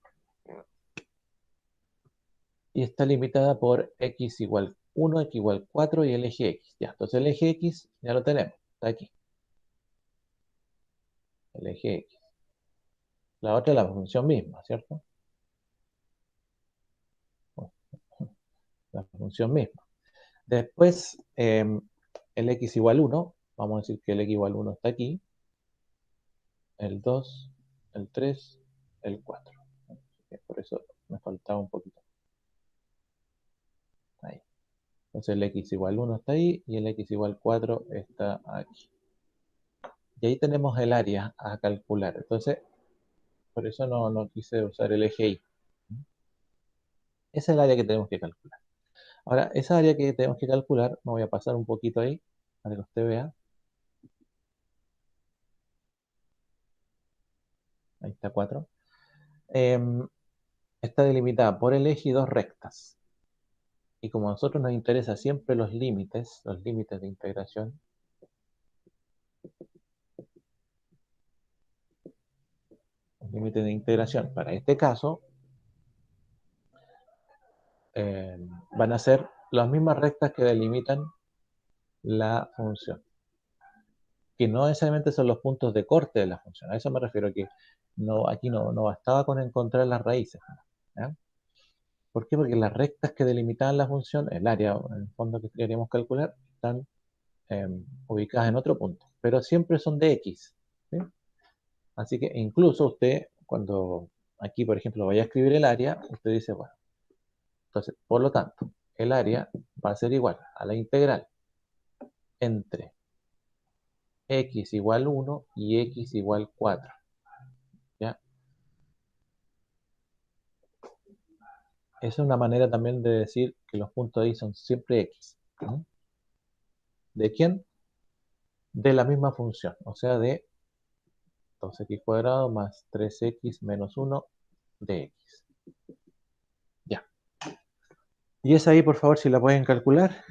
Y está limitada por x igual 1, x igual 4 y el eje x. Ya, entonces el eje x ya lo tenemos, está aquí. El eje x. La otra es la función misma, ¿cierto? La función misma. Después, el x igual 1, vamos a decir que el x igual 1 está aquí, el 2, el 3, el 4. Por eso me faltaba un poquito. Ahí. Entonces el x igual 1 está ahí y el x igual 4 está aquí. Y ahí tenemos el área a calcular. Entonces, por eso no quise usar el eje y. Esa es el área que tenemos que calcular. Ahora, esa área que tenemos que calcular, me voy a pasar un poquito ahí, para que usted vea. Ahí está 4. Está delimitada por el eje y dos rectas. Y como a nosotros nos interesa siempre los límites de integración, para este caso, van a ser las mismas rectas que delimitan la función. Que no necesariamente son los puntos de corte de la función. A eso me refiero, que aquí no bastaba con encontrar las raíces, ¿ya? ¿Por qué? Porque las rectas que delimitaban la función, el área en el fondo que queríamos calcular, están ubicadas en otro punto, pero siempre son de x, ¿sí? Así que incluso usted, cuando aquí, por ejemplo, vaya a escribir el área, usted dice, bueno, entonces, por lo tanto, el área va a ser igual a la integral entre x igual 1 y x igual 4, ¿ya? Esa es una manera también de decir que los puntos ahí son siempre x, ¿no? ¿De quién? De la misma función, o sea, de 2x cuadrado más 3x menos 1 de x. Ya. Y esa ahí, por favor, si la pueden calcular,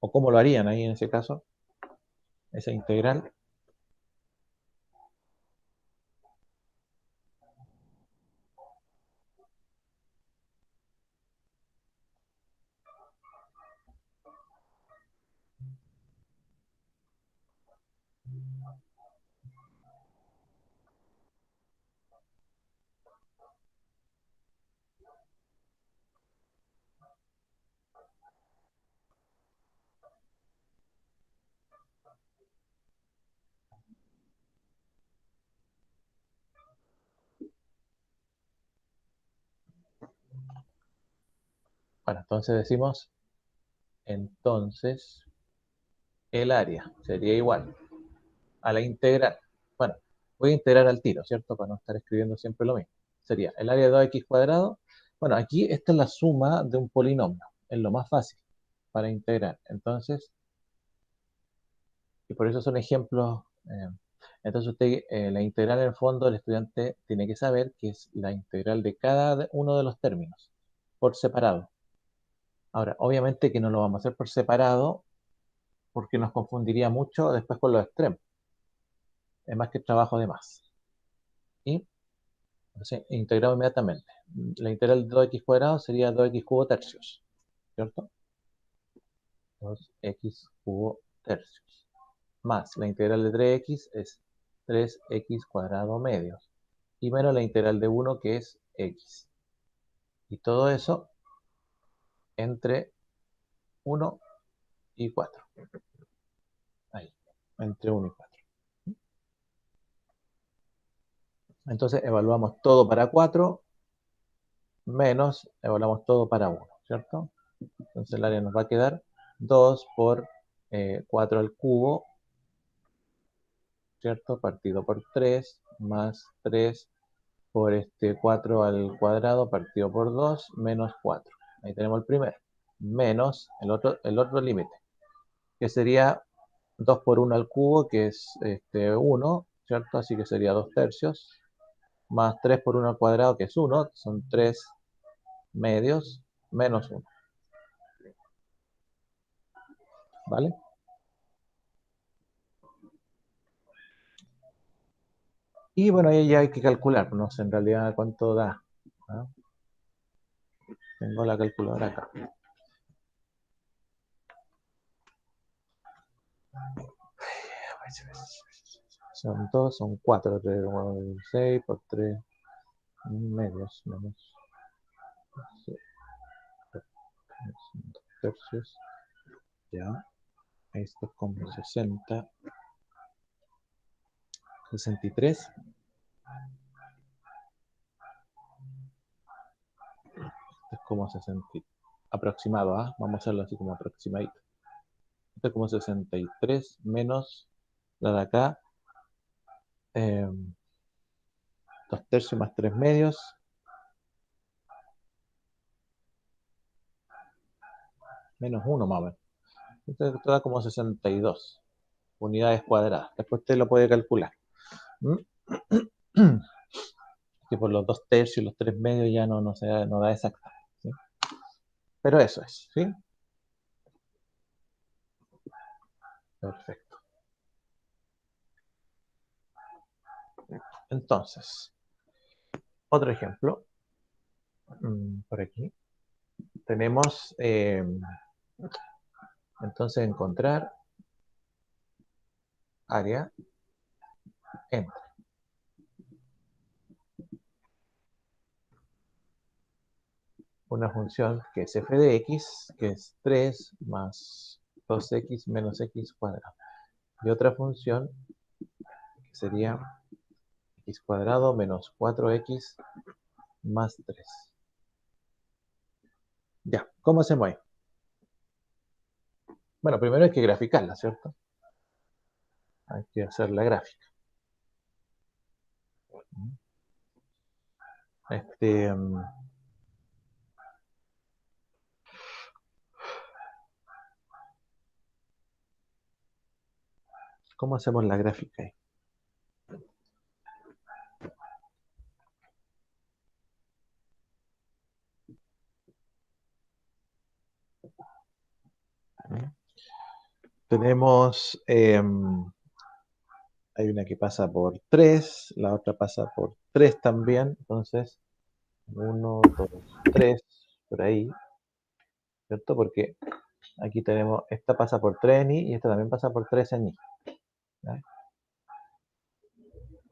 o cómo lo harían ahí en ese caso, esa integral. Bueno, entonces decimos, entonces el área sería igual a la integral. Bueno, voy a integrar al tiro, ¿cierto? Para no estar escribiendo siempre lo mismo. Sería el área de 2x cuadrado. Bueno, aquí esta es la suma de un polinomio. Es lo más fácil para integrar. Entonces, y por eso son ejemplos. Entonces usted, la integral en el fondo, el estudiante tiene que saber que es la integral de cada uno de los términos, por separado. Ahora, obviamente que no lo vamos a hacer por separado, porque nos confundiría mucho después con los extremos. Es más que trabajo de más. Y entonces integrado inmediatamente. La integral de 2x cuadrado sería 2x cubo tercios, ¿cierto? 2x cubo tercios. Más la integral de 3x es 3x cuadrado medios. Y menos la integral de 1, que es x. Y todo eso entre 1 y 4. Ahí, entre 1 y 4. Entonces evaluamos todo para 4 menos evaluamos todo para 1, ¿cierto? Entonces el área nos va a quedar 2 por 4 al cubo, ¿cierto? Partido por 3 más 3 por 4 al cuadrado partido por 2 menos 4. Ahí tenemos el primero. Menos el otro límite, que sería 2 por 1 al cubo, que es 1, ¿cierto? Así que sería 2 tercios, más 3 por 1 al cuadrado, que es 1, son 3 medios, menos 1, ¿vale? Y bueno, ahí ya hay que calcular, no sé en realidad cuánto da, ¿ah? Tengo la calculadora acá. Son 2, son 4, 3, 6 por 3 medios, menos 2 tercios, ya. Esto es como 60, 63. Esto es como 60, aproximado, ¿ah? Vamos a hacerlo así como aproximadito. Esto es como 63 menos la de acá, 2 tercios más 3 medios, menos 1 más o menos. Esto da como 62 unidades cuadradas. Después usted lo puede calcular. ¿Mm? Que por los 2 tercios y los 3 medios ya no da exacta, ¿sí? Pero eso es, ¿sí? Perfecto. Entonces, otro ejemplo. Por aquí. Tenemos, entonces, encontrar área entre una función que es f de x, que es 3 más 2x menos x cuadrado. Y otra función que sería x cuadrado menos 4x más 3. Ya, ¿cómo se mueve? Bueno, primero hay que graficarla, ¿cierto? Hay que hacer la gráfica. Este, ¿cómo hacemos la gráfica ahí? Tenemos, hay una que pasa por 3, la otra pasa por 3 también, entonces 1, 2, 3, por ahí, ¿cierto? Porque aquí tenemos, esta pasa por 3 en i y esta también pasa por 3 en i, ¿ya?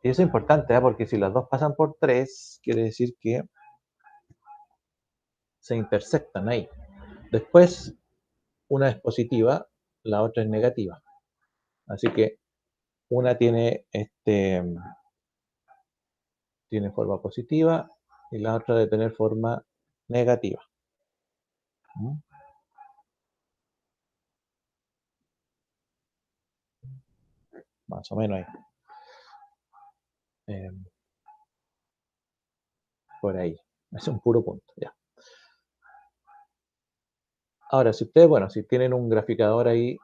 Y eso es importante, ¿eh? Porque si las dos pasan por 3, quiere decir que se intersectan ahí. Después, una es positiva, la otra es negativa. Así que una tiene forma positiva y la otra de tener forma negativa. ¿Mm? Más o menos ahí. Eh, por ahí. Es un puro punto, ya. Ahora, si ustedes, bueno, si tienen un graficador ahí,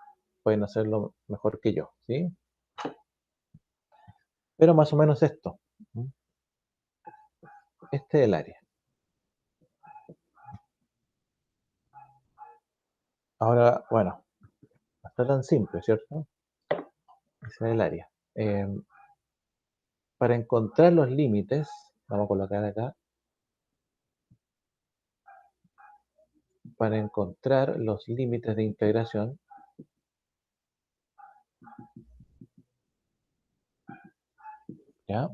pueden hacerlo mejor que yo, ¿sí? Pero más o menos esto. ¿Mm? Este es el área. Ahora, bueno, no está tan simple, ¿cierto? Ese es el área. Para encontrar los límites, vamos a colocar acá, para encontrar los límites de integración, ¿ya?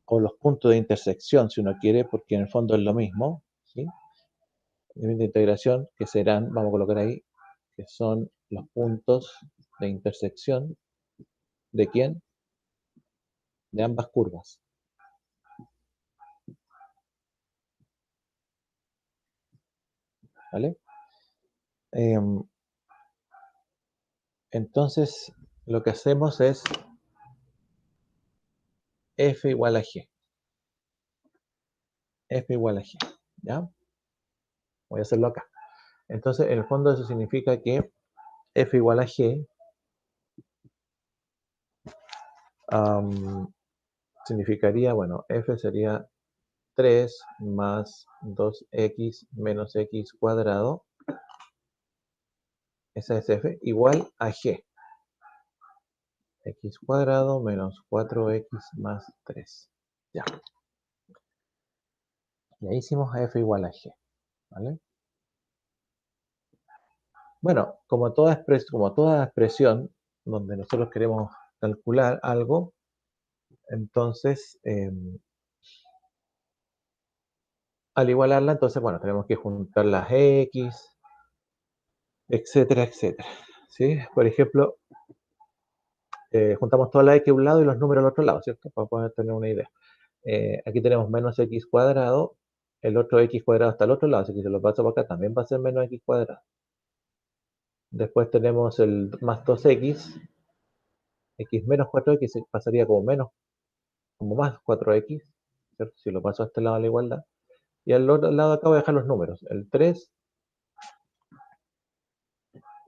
O los puntos de intersección, si uno quiere, porque en el fondo es lo mismo, ¿sí? Límites de integración que serán, vamos a colocar ahí, que son los puntos de intersección, ¿de quién? de ambas curvas. ¿Vale? Entonces, lo que hacemos es f igual a g. F igual a g. ¿Ya? Voy a hacerlo acá. Entonces, en el fondo eso significa que f igual a g significaría, bueno, f sería 3 más 2x menos x cuadrado, esa es f, igual a g. X cuadrado menos 4x más 3. Ya. Y ahí hicimos f igual a g. ¿Vale? Bueno, como toda expresión donde nosotros queremos calcular algo, entonces, al igualarla, entonces, bueno, tenemos que juntar las x, etcétera, etcétera. ¿Sí? Por ejemplo, juntamos toda la x a un lado y los números al otro lado, ¿cierto? Para poder tener una idea. Aquí tenemos menos x cuadrado, el otro x cuadrado está al otro lado, así que si lo paso por acá también va a ser menos x cuadrado. Después tenemos el más 2x, x menos 4x pasaría como menos, como más 4x, ¿cierto? Si lo paso a este lado de la igualdad. Y al otro lado de acá voy a dejar los números, el 3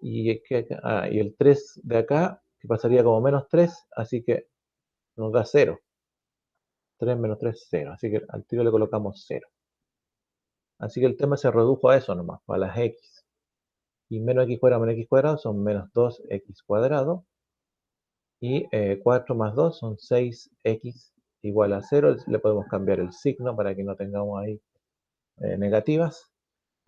y el 3 de acá, que pasaría como menos 3, así que nos da 0. 3 menos 3, 0. Así que al tiro le colocamos 0. Así que el tema se redujo a eso nomás, a las x. Y menos x cuadrado menos x cuadrado son menos 2x cuadrado. Y 4 más 2 son 6x igual a 0. Le podemos cambiar el signo para que no tengamos ahí negativas.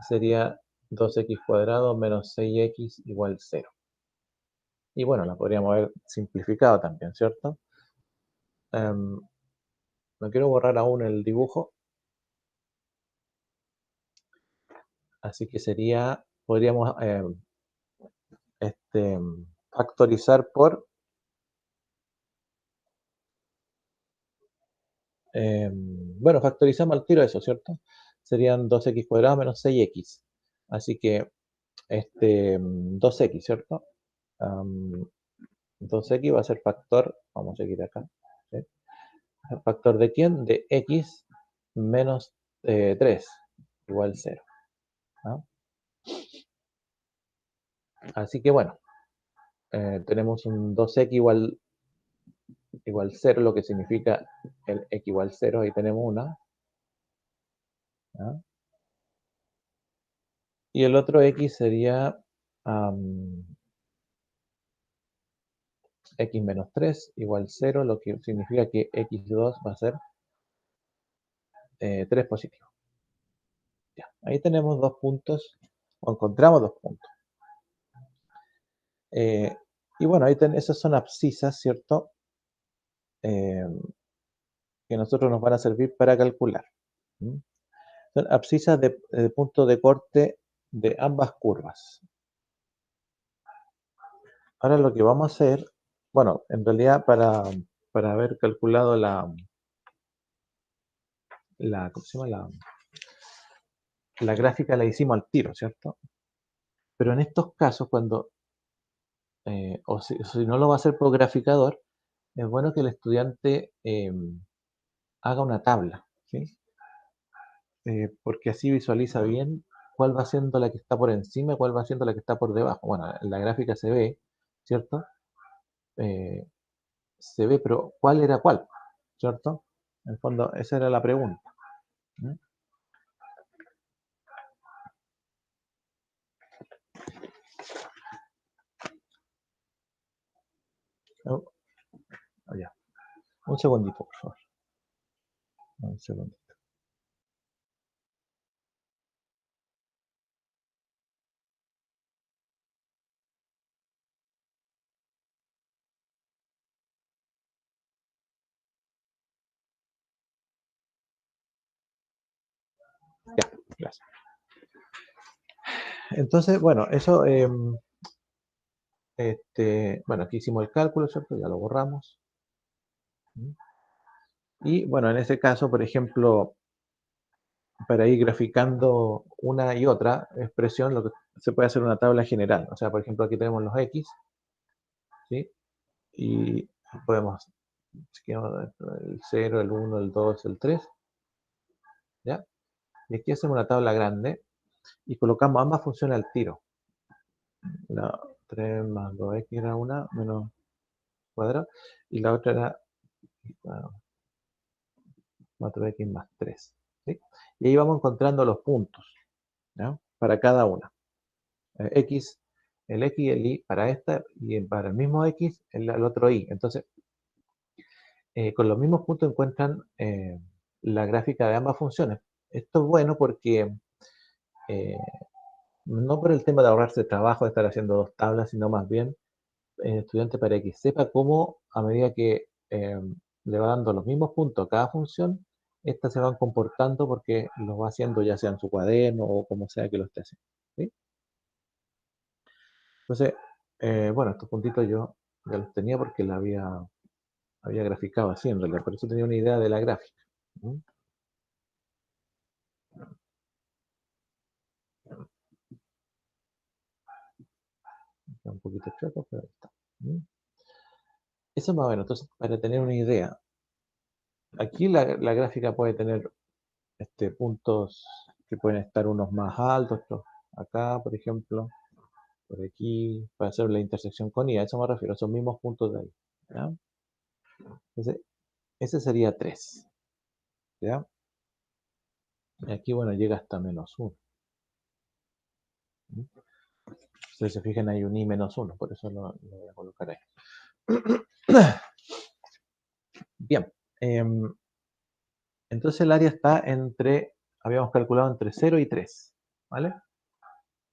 Sería 2x cuadrado menos 6x igual 0. Y bueno, la podríamos haber simplificado también, ¿cierto? No quiero borrar aún el dibujo. Así que podríamos factorizar por, bueno, factorizamos al tiro eso, ¿cierto? Serían 2x cuadrado menos 6x. Así que 2x, ¿cierto? 2x va a ser factor, vamos a seguir acá, ¿sí? ¿Factor de quién? De x menos 3, igual 0. ¿No? Así que bueno, tenemos un 2x igual 0, lo que significa el x igual 0, ahí tenemos una. ¿No? Y el otro x sería x menos 3 igual 0, lo que significa que x2 va a ser 3 positivo. Ya, ahí tenemos dos puntos, o encontramos dos puntos. Y bueno, esas son abscisas, ¿cierto? Que nosotros nos van a servir para calcular. ¿Mm? Son abscisas de punto de corte de ambas curvas. Ahora lo que vamos a hacer, bueno, en realidad para haber calculado ¿cómo se llama? La gráfica la hicimos al tiro, ¿cierto? Pero en estos casos, cuando, o si no lo va a hacer por graficador, es bueno que el estudiante haga una tabla, ¿sí? Porque así visualiza bien cuál va siendo la que está por encima y cuál va siendo la que está por debajo. Bueno, en la gráfica se ve, ¿cierto? Se ve, pero ¿cuál era cuál? ¿Cierto? En el fondo, esa era la pregunta. ¿Mm? Oh, ya. Un segundito, por favor. Un segundito. Ya, gracias. Entonces, bueno, eso, bueno, aquí hicimos el cálculo, ¿cierto? Ya lo borramos. ¿Mm? Y bueno, en ese caso, por ejemplo, para ir graficando una y otra expresión, lo que se puede hacer una tabla general. O sea, por ejemplo, aquí tenemos los X, ¿sí? Y podemos, si queremos, el 0, el 1, el 2, el 3, ¿ya? Y aquí hacemos una tabla grande y colocamos ambas funciones al tiro. La 3 más 2x era una, menos cuadrado, y la otra era, bueno, 4x más 3, ¿sí? Y ahí vamos encontrando los puntos, ¿ya? Para cada una. X, el X y el Y para esta, y para el mismo X, el otro Y. Entonces, con los mismos puntos encuentran la gráfica de ambas funciones. Esto es bueno porque eh, no por el tema de ahorrarse trabajo de estar haciendo dos tablas, sino más bien el estudiante para que sepa cómo a medida que le va dando los mismos puntos a cada función, estas se van comportando porque los va haciendo ya sea en su cuaderno o como sea que lo esté haciendo, ¿sí? Entonces, bueno, estos puntitos yo ya los tenía porque la había graficado así en realidad, por eso tenía una idea de la gráfica. ¿Mm? Está un poquito chueco, pero ahí está. ¿Mm? Eso más o menos, entonces, para tener una idea, aquí la gráfica puede tener puntos que pueden estar unos más altos, otros acá, por ejemplo, por aquí, para hacer la intersección con I, a eso me refiero, a esos mismos puntos de ahí, ¿ya? Entonces, ese sería 3, ¿ya? Y aquí, bueno, llega hasta -1. Si se fijan, hay un I -1, por eso lo voy a colocar ahí. Bien, entonces el área está entre, habíamos calculado entre 0 y 3, ¿vale?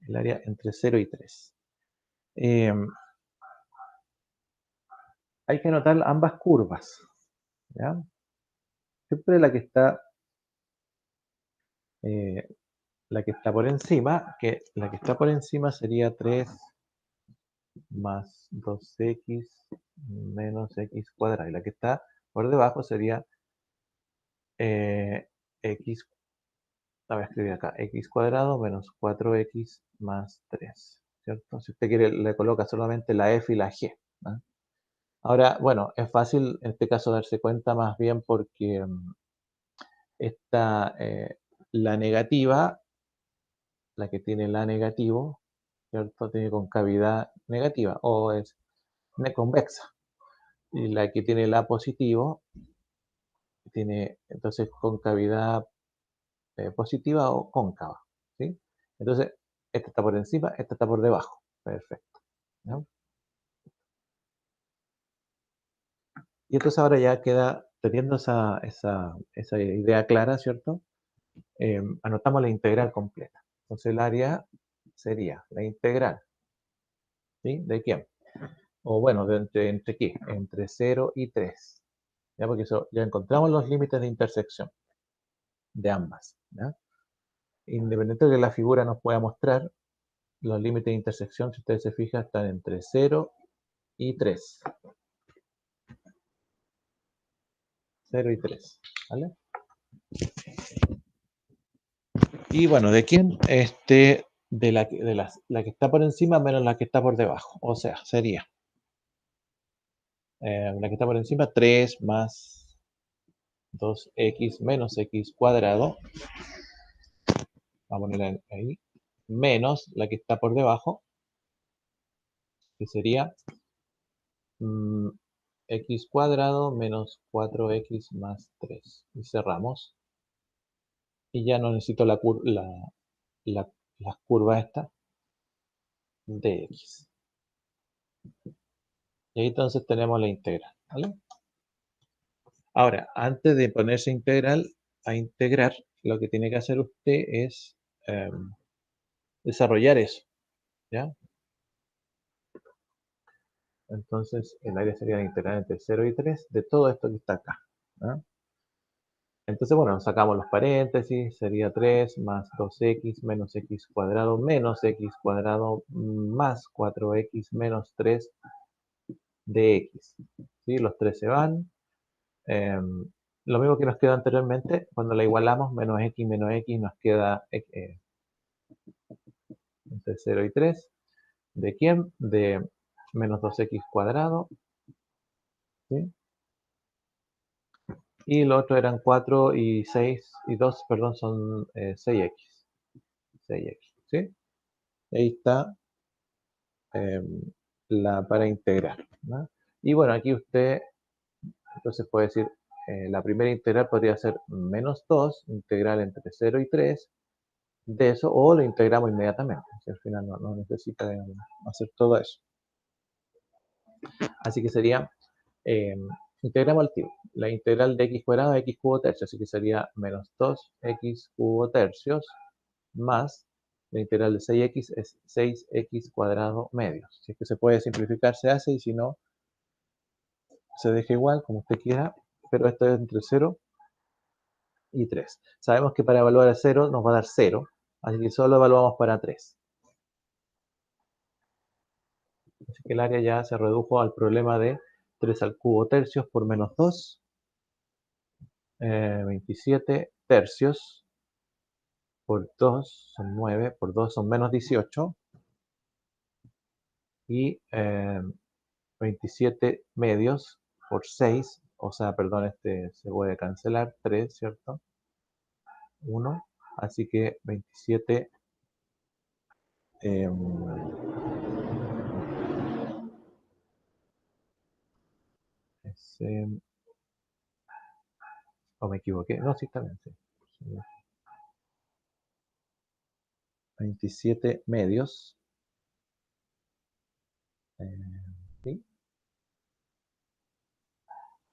El área entre 0 y 3. Hay que anotar ambas curvas, ¿ya? Siempre eh, la que está por encima, que la que está por encima sería 3 más 2x menos x cuadrado. Y la que está por debajo sería x, la voy a escribir acá, x cuadrado menos 4x más 3, ¿cierto? Si usted quiere, le coloca solamente la f y la g, ¿no? Ahora, bueno, es fácil en este caso darse cuenta más bien porque esta, la negativa, la que tiene la negativo, ¿cierto? Tiene concavidad negativa o es convexa. Y la que tiene la positivo tiene entonces concavidad positiva o cóncava, ¿sí? Entonces, esta está por encima, esta está por debajo. Perfecto, ¿no? Y entonces ahora ya queda, teniendo esa idea clara, ¿cierto? Anotamos la integral completa. Entonces el área sería la integral, ¿sí? ¿De quién? O bueno, entre qué? Entre 0 y 3. ¿Ya? Porque eso, ya encontramos los límites de intersección de ambas, ¿ya? Independiente de que la figura nos pueda mostrar, los límites de intersección, si ustedes se fijan, están entre 0 y 3. 0 y 3, ¿vale? Y bueno, ¿de quién? De la que está por encima menos la que está por debajo. O sea, sería la que está por encima, 3 más 2x menos x cuadrado. Vamos a poner ahí. Menos la que está por debajo, que sería x cuadrado menos 4x más 3. Y cerramos. Y ya no necesito las curvas estas de x. Y ahí entonces tenemos la integral, ¿vale? Ahora, antes de ponerse a integrar, lo que tiene que hacer usted es desarrollar eso, ¿ya? Entonces, el área sería la integral entre 0 y 3 de todo esto que está acá, ¿ya? Entonces, bueno, sacamos los paréntesis, sería 3 más 2x menos x cuadrado menos x cuadrado más 4x menos 3 de x, ¿sí? Los 3 se van. Lo mismo que nos quedó anteriormente, cuando la igualamos, menos x nos queda entre 0 y 3. ¿De quién? De menos 2x cuadrado. ¿Sí? Y lo otro eran 4 y 6 y 2, perdón, son 6x. 6x, ¿sí? Ahí está eh, para integrar, ¿no? Y bueno, aquí usted entonces puede decir, la primera integral podría ser menos 2, integral entre 0 y 3, de eso, o lo integramos inmediatamente. Si al final no necesita hacer todo eso. Así que sería, eh, integramos al tiro. La integral de x cuadrado a x cubo tercio, así que sería menos 2x cubo tercios más la integral de 6x es 6x cuadrado medios. Si es que se puede simplificar, se hace, y si no, se deja igual, como usted quiera, pero esto es entre 0 y 3. Sabemos que para evaluar a 0 nos va a dar 0, así que solo evaluamos para 3. Así que el área ya se redujo al problema de 3 al cubo tercios por menos 2, 27 tercios por 2 son 9, por 2 son menos 18, y 27 medios por 6, o sea, perdón, este se puede cancelar, 3, ¿cierto? 1, así que 27 eh, es, o me equivoqué, no, sí, está bien, sí. 27 medios, ¿sí?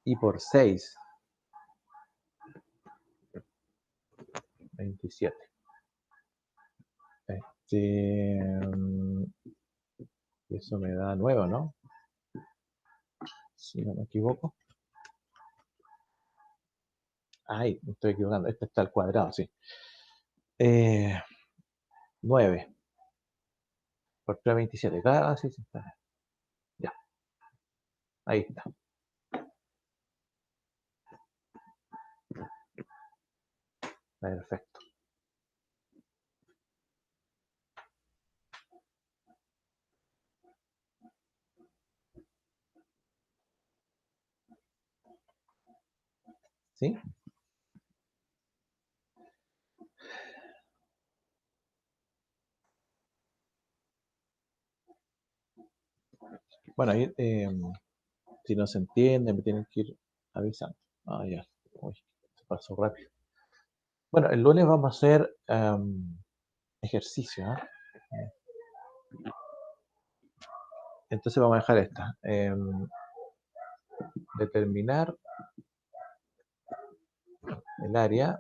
Y por 6, 27. Eso me da 9, ¿no? Si no me equivoco. Ay, me estoy equivocando. Este está al cuadrado, sí. 9 por 3, 27. Ah, sí, sí, está bien. Ya, ahí está. Perfecto. ¿Sí? Bueno, ahí, si no se entiende, me tienen que ir avisando. Ah, ya. Uy, se pasó rápido. Bueno, el lunes vamos a hacer ejercicio, ¿ah? Entonces vamos a dejar esta. Determinar el área.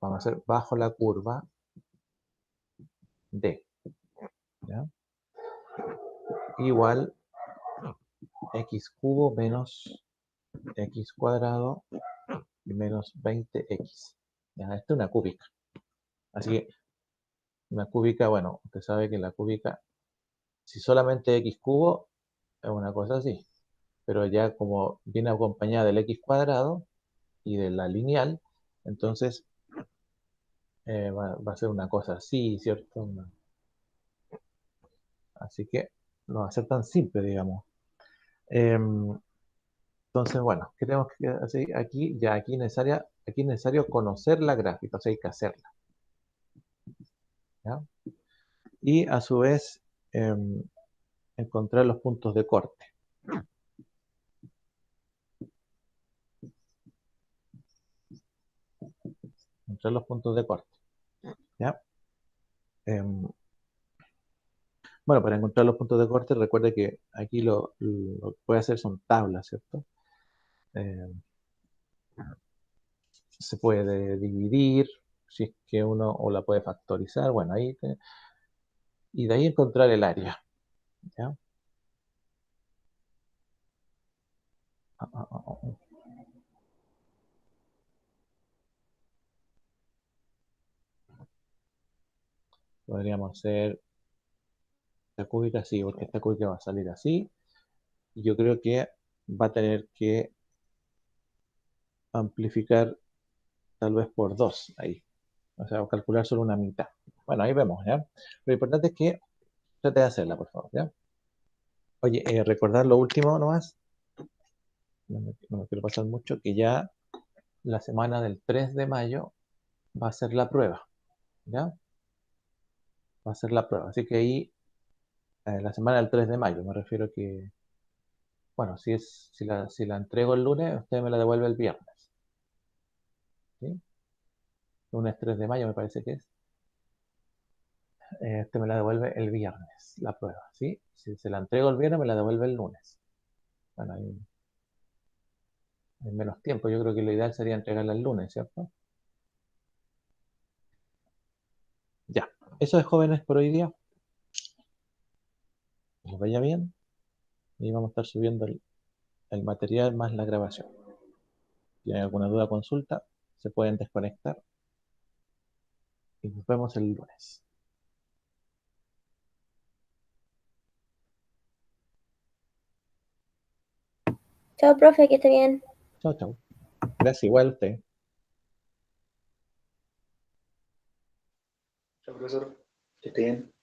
Vamos a hacer bajo la curva D. ¿Ya? Igual x cubo menos x cuadrado menos 20x. ¿Ya? Esta es una cúbica. Así que una cúbica, bueno, usted sabe que la cúbica, si solamente x cubo, es una cosa así. Pero ya como viene acompañada del x cuadrado y de la lineal, entonces va a ser una cosa así, ¿cierto? Así que no va a ser tan simple, digamos. Em, entonces, bueno, ¿qué tenemos que hacer aquí? Ya aquí es necesario conocer la gráfica, o sea, hay que hacerla. ¿Ya? Y a su vez, encontrar los puntos de corte. Encontrar los puntos de corte. ¿Ya? Em, bueno, para encontrar los puntos de corte, recuerde que aquí lo que puede hacer son tablas, ¿cierto? Se puede dividir, si es que uno, o la puede factorizar, bueno, y de ahí encontrar el área. ¿Ya? Ah, ah, ah, ah. Podríamos hacer esta cúbica así, porque esta cúbica va a salir así, Y yo creo que va a tener que amplificar tal vez por 2 ahí. O sea, calcular solo una mitad. Bueno, ahí vemos, ¿ya? Lo importante es que trate de hacerla, por favor, ¿ya? Oye, recordar lo último nomás, no me quiero pasar mucho, que ya la semana del 3 de mayo va a ser la prueba, ¿ya? Va a ser la prueba. Así que ahí, la semana del 3 de mayo, me refiero que, bueno, si la entrego el lunes, usted me la devuelve el viernes, ¿sí? Lunes 3 de mayo me parece que es. Usted me la devuelve el viernes, la prueba, ¿sí? Si se la entrego el viernes, me la devuelve el lunes. Bueno, ahí hay menos tiempo. Yo creo que lo ideal sería entregarla el lunes, ¿cierto? Ya. Eso es, jóvenes, por hoy día. Que les vaya bien. Y vamos a estar subiendo el material más la grabación. Si tienen alguna duda o consulta, se pueden desconectar. Y nos vemos el lunes. Chao, profe, que esté bien. Chao, chao. Gracias, igual a usted. Chao, profesor. Que esté bien.